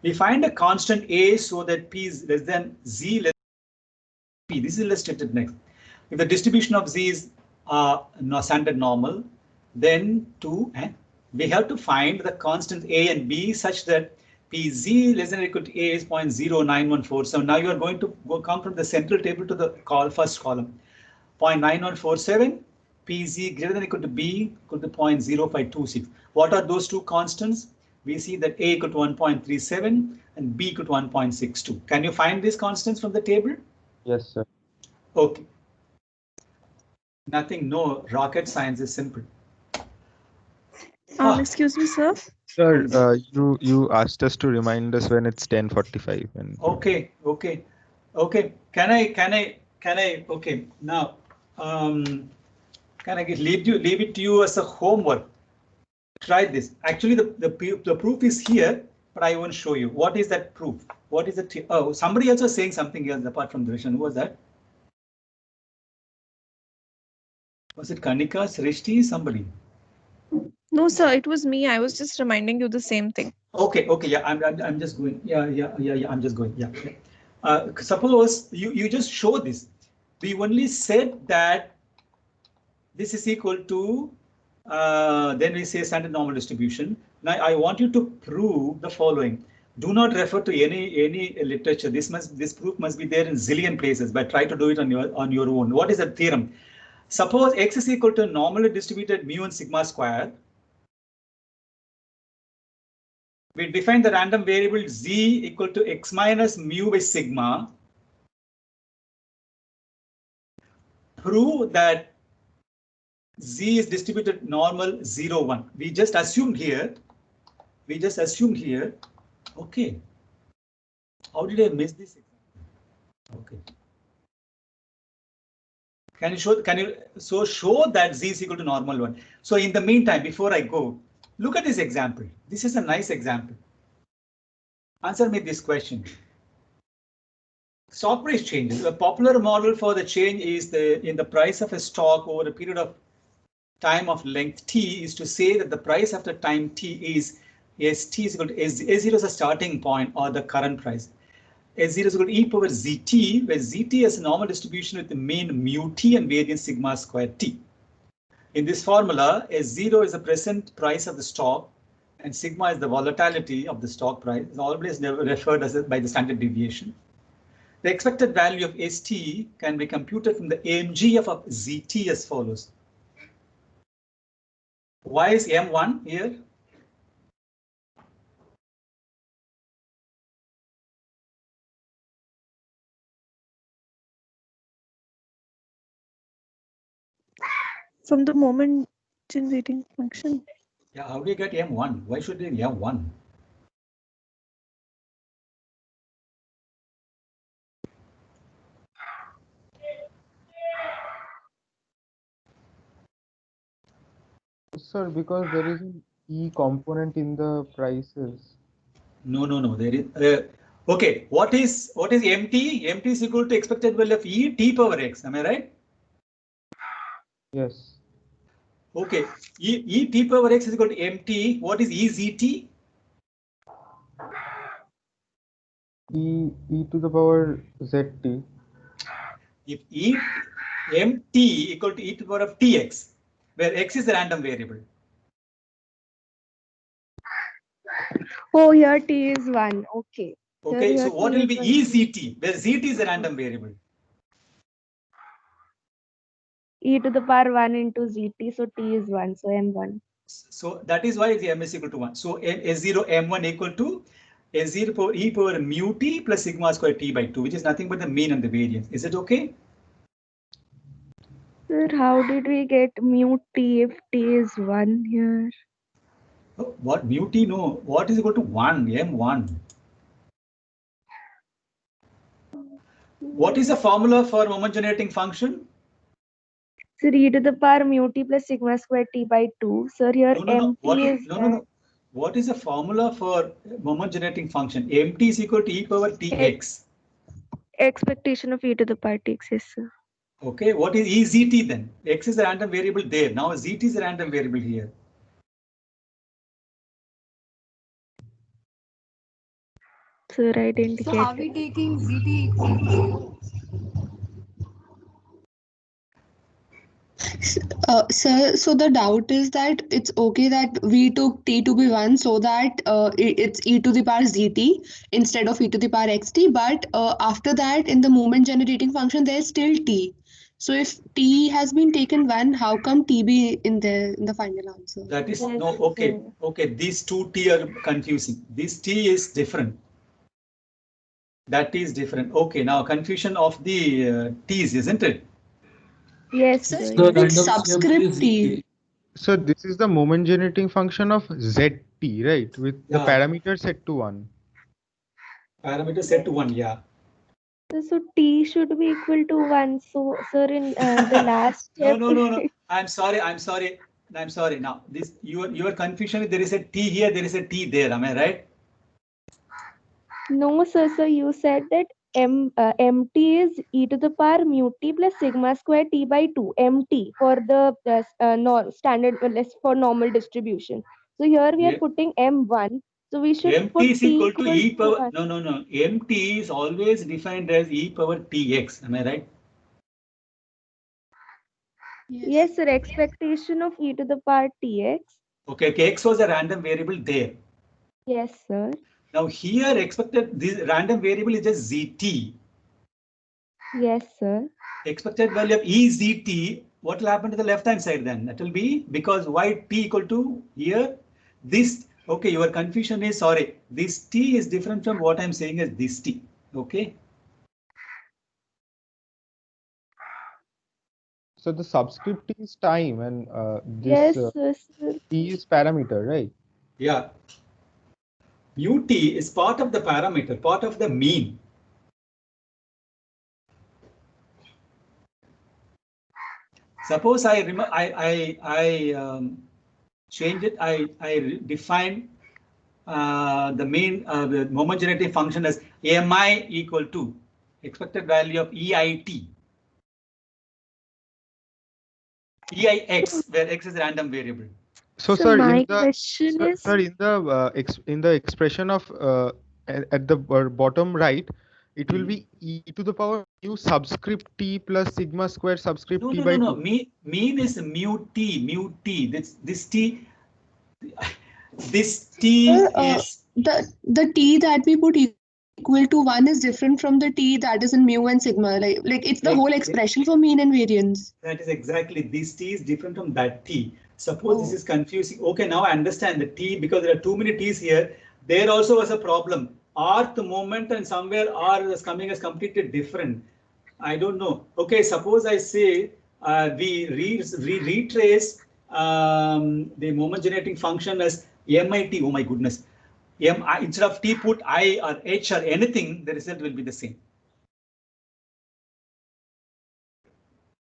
We find a constant A so that P is less than Z less than P. This is illustrated next. If the distribution of Z is standard normal, then we have to find the constant A and B such that PZ less than or equal to A is 0.0914. So now you are going to come from the central table to the first column. 0.9147, PZ greater than or equal to B equal to 0.0526. What are those two constants? We see that A equal to 1.37 and B equal to 1.62. Can you find these constants from the table? Yes, sir. Okay. Nothing, no rocket science is simple. Excuse me, sir. Sir, you asked us to remind us when it's 10:45. And okay. Can I? Okay, now can I leave it to you as a homework? Try this. Actually, the proof is here. but I won't show you. What is that proof? What is it? Oh, somebody else was saying something else apart from Darshan. Who was that? Was it Kanika, Srishti, somebody? No, sir, it was me. I was just reminding you the same thing. Okay, yeah, I'm just going. Yeah, I'm just going. Yeah. Suppose you just show this. We only said that this is equal to, then we say standard normal distribution. Now I want you to prove the following. Do not refer to any literature. This proof must be there in zillion places, but try to do it on your own. What is the theorem? Suppose x is equal to normally distributed mu and sigma square. We define the random variable z equal to x minus mu by sigma. Prove that z is distributed normal 0, 1. We just assumed here. Okay. How did I miss this example? Okay. Can you show that z is equal to normal 1? So in the meantime, before I go, look at this example. This is a nice example. Answer me this question. Stock price changes. A popular model for the change is in the price of a stock over a period of time of length t is to say that the price after time t is st is equal to S0 is a starting point or the current price. S0 is equal to e power zt, where zt is a normal distribution with the mean mu t and variance sigma square t. In this formula, S0 is the present price of the stock and sigma is the volatility of the stock price. It's always referred as by the standard deviation. The expected value of st can be computed from the AMG of zt as follows. Why is M1 here? From the moment generating function. Yeah, how do you get M1? Why should it be M1? Sir, because there is an E component in the prices. No. There is. Okay, what is MT? MT is equal to expected value of E t power x. Am I right? Yes. Okay, E t power x is equal to MT. What is EZT? E to the power zt. If MT equal to e to the power of tx, where x is the random variable. Oh, here t is 1. Okay. Okay, Here so what t will is be 1. EZT, where ZT is a random variable? E to the power 1 into zt, so t is 1, so m1. So that is why the m is equal to 1. So S0 m1 equal to S0 power e power mu t plus sigma square t by 2, which is nothing but the mean and the variance. Is it okay? Sir, how did we get mu t if t is 1 here? Oh, what mu t? No, what is equal to 1? M1. What is the formula for moment generating function? Sir, e to the power mu t plus sigma square t by 2. Sir, here No. mt is No. What is the formula for moment generating function? Mt is equal to e power tx. Expectation of e to the power tx, yes, sir. Okay, what is EZT then? X is a random variable there. Now ZT is a random variable here. Sir, I didn't So get are we taking ZT equal to 0? Sir, so the doubt is that it's okay that we took t to be 1 so that it's e to the power zt instead of e to the power xt, but after that in the moment generating function there's still t. So if t has been taken 1, how come t be in the final answer? That is Yes, no, okay. sir. Okay, these two t are confusing. This t is different. That t is different. Okay, now confusion of the t's, isn't it? Yes, Sir, sir. it's Yes. subscript t. So this is the moment generating function of zt, right? With the Yeah. parameter set to 1. Parameter set to 1, yeah. So t should be equal to 1. So, sir, in the last step. No. I'm sorry. Now this your confusion. There is a t here. There is a t there. Am I right? No, sir. So you said that mt is e to the power mu t plus sigma square t by 2 mt for the standard for normal distribution. So here we are Yeah. putting m1. So we should Mt put is t equal to e equals power. 1. No. Mt is always defined as e power tx. Am I right? Yes, sir. Expectation of e to the power tx. Okay. X was a random variable there. Yes, sir. Now here expected this random variable is just zt. Yes, sir. Expected value of EZT, what will happen to the left hand side then? That will be because y t equal to here this. Okay, your confusion is sorry. This t is different from what I'm saying as this t. Okay. So the subscript T is time and Yes, this sir. T is parameter, right? Yeah. Mu t is part of the parameter, part of the mean. Suppose I change it. I define the mean the moment generating function as AMI equal to expected value of EIT. EIX, where X is a random variable. So, So sir, my question is, sir, in the expression of at the bottom right, it will be e to the power mu subscript t plus sigma square subscript t by 2. Mean is mu t. This t. This t is the t that we put equal to 1 is different from the t that is in mu and sigma. Like it's the whole expression for mean and variance. That is exactly, this t is different from that t. Suppose this is confusing. Okay, now I understand the t because there are too many t's here. There also was a problem. Rth moment and somewhere r is coming as completely different. I don't know. Okay, suppose I say we retrace the moment generating function as MIT. Oh my goodness. Instead of t put I or h or anything, the result will be the same.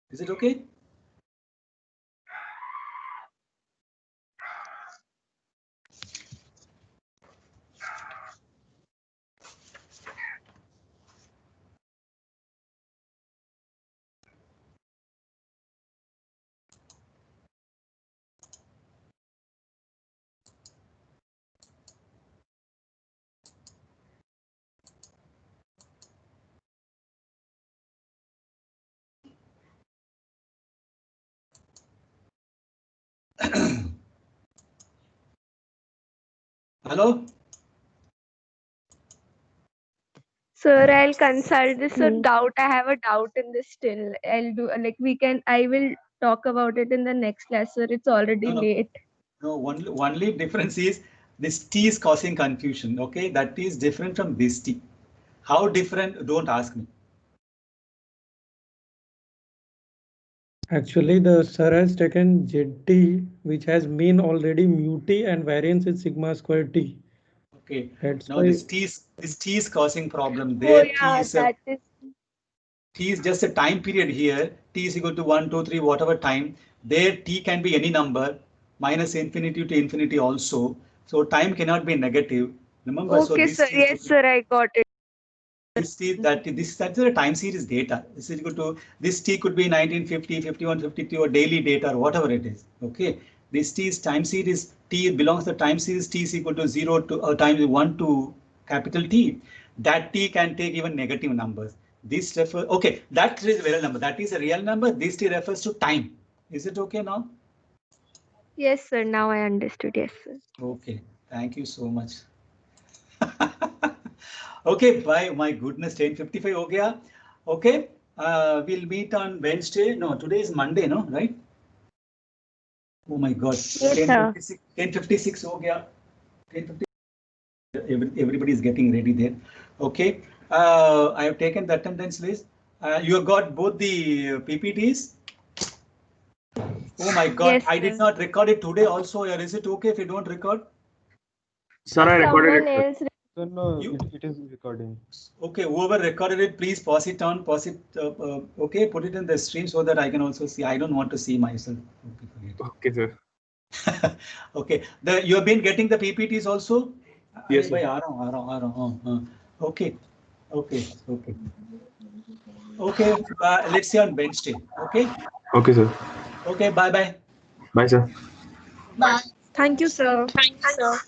Is it okay? Hello? sir, I'll consult this. So I have a doubt in this still. I'll do I will talk about it in the next class, sir. It's already late. No, only difference is this t is causing confusion. Okay, that t is different from this t. How different? Don't ask me. Actually, the sir has taken ZT, which has mean already mu t and variance is sigma square t. Okay. That's now why this t is causing problem. There t is just a time period here. T is equal to 1, 2, 3, whatever time. There t can be any number, minus infinity to infinity also. So time cannot be negative. Remember, Okay, so this sir. Yes, sir. I got it. That's the time series data. This is equal to this t could be 1950, 51, 52 or daily data or whatever it is. Okay, this t is time series t belongs to time series t is equal to 0 to times 1 to capital T. That t can take even negative numbers. This refers okay. That is a real number. That is a real number. This t refers to time. Is it okay now? Yes, sir. Now I understood. Yes, sir. Okay. Thank you so much. Okay, bye. My goodness, 10:55 ho gaya. Okay, we'll meet on Wednesday. No, today is Monday, no, right? Oh my God, 10:56 ho gaya. 10:50. Everybody is getting ready there. Okay, I have taken the attendance list. You have got both the PPTs. Oh my God, yes, I did not record it today also. Or is it okay if you don't record? Sir, I recorded it. No, it is recording. Okay, whoever recorded it, please pass it on, okay, put it in the stream so that I can also see. I don't want to see myself. Okay, sir. Okay, you have been getting the PPTs also? Yes, sir. Okay. Okay. Okay. Okay. Let's see on Wednesday. Okay. Okay, sir. Okay. Bye bye. Bye, sir. Thank you, sir. Thanks, sir.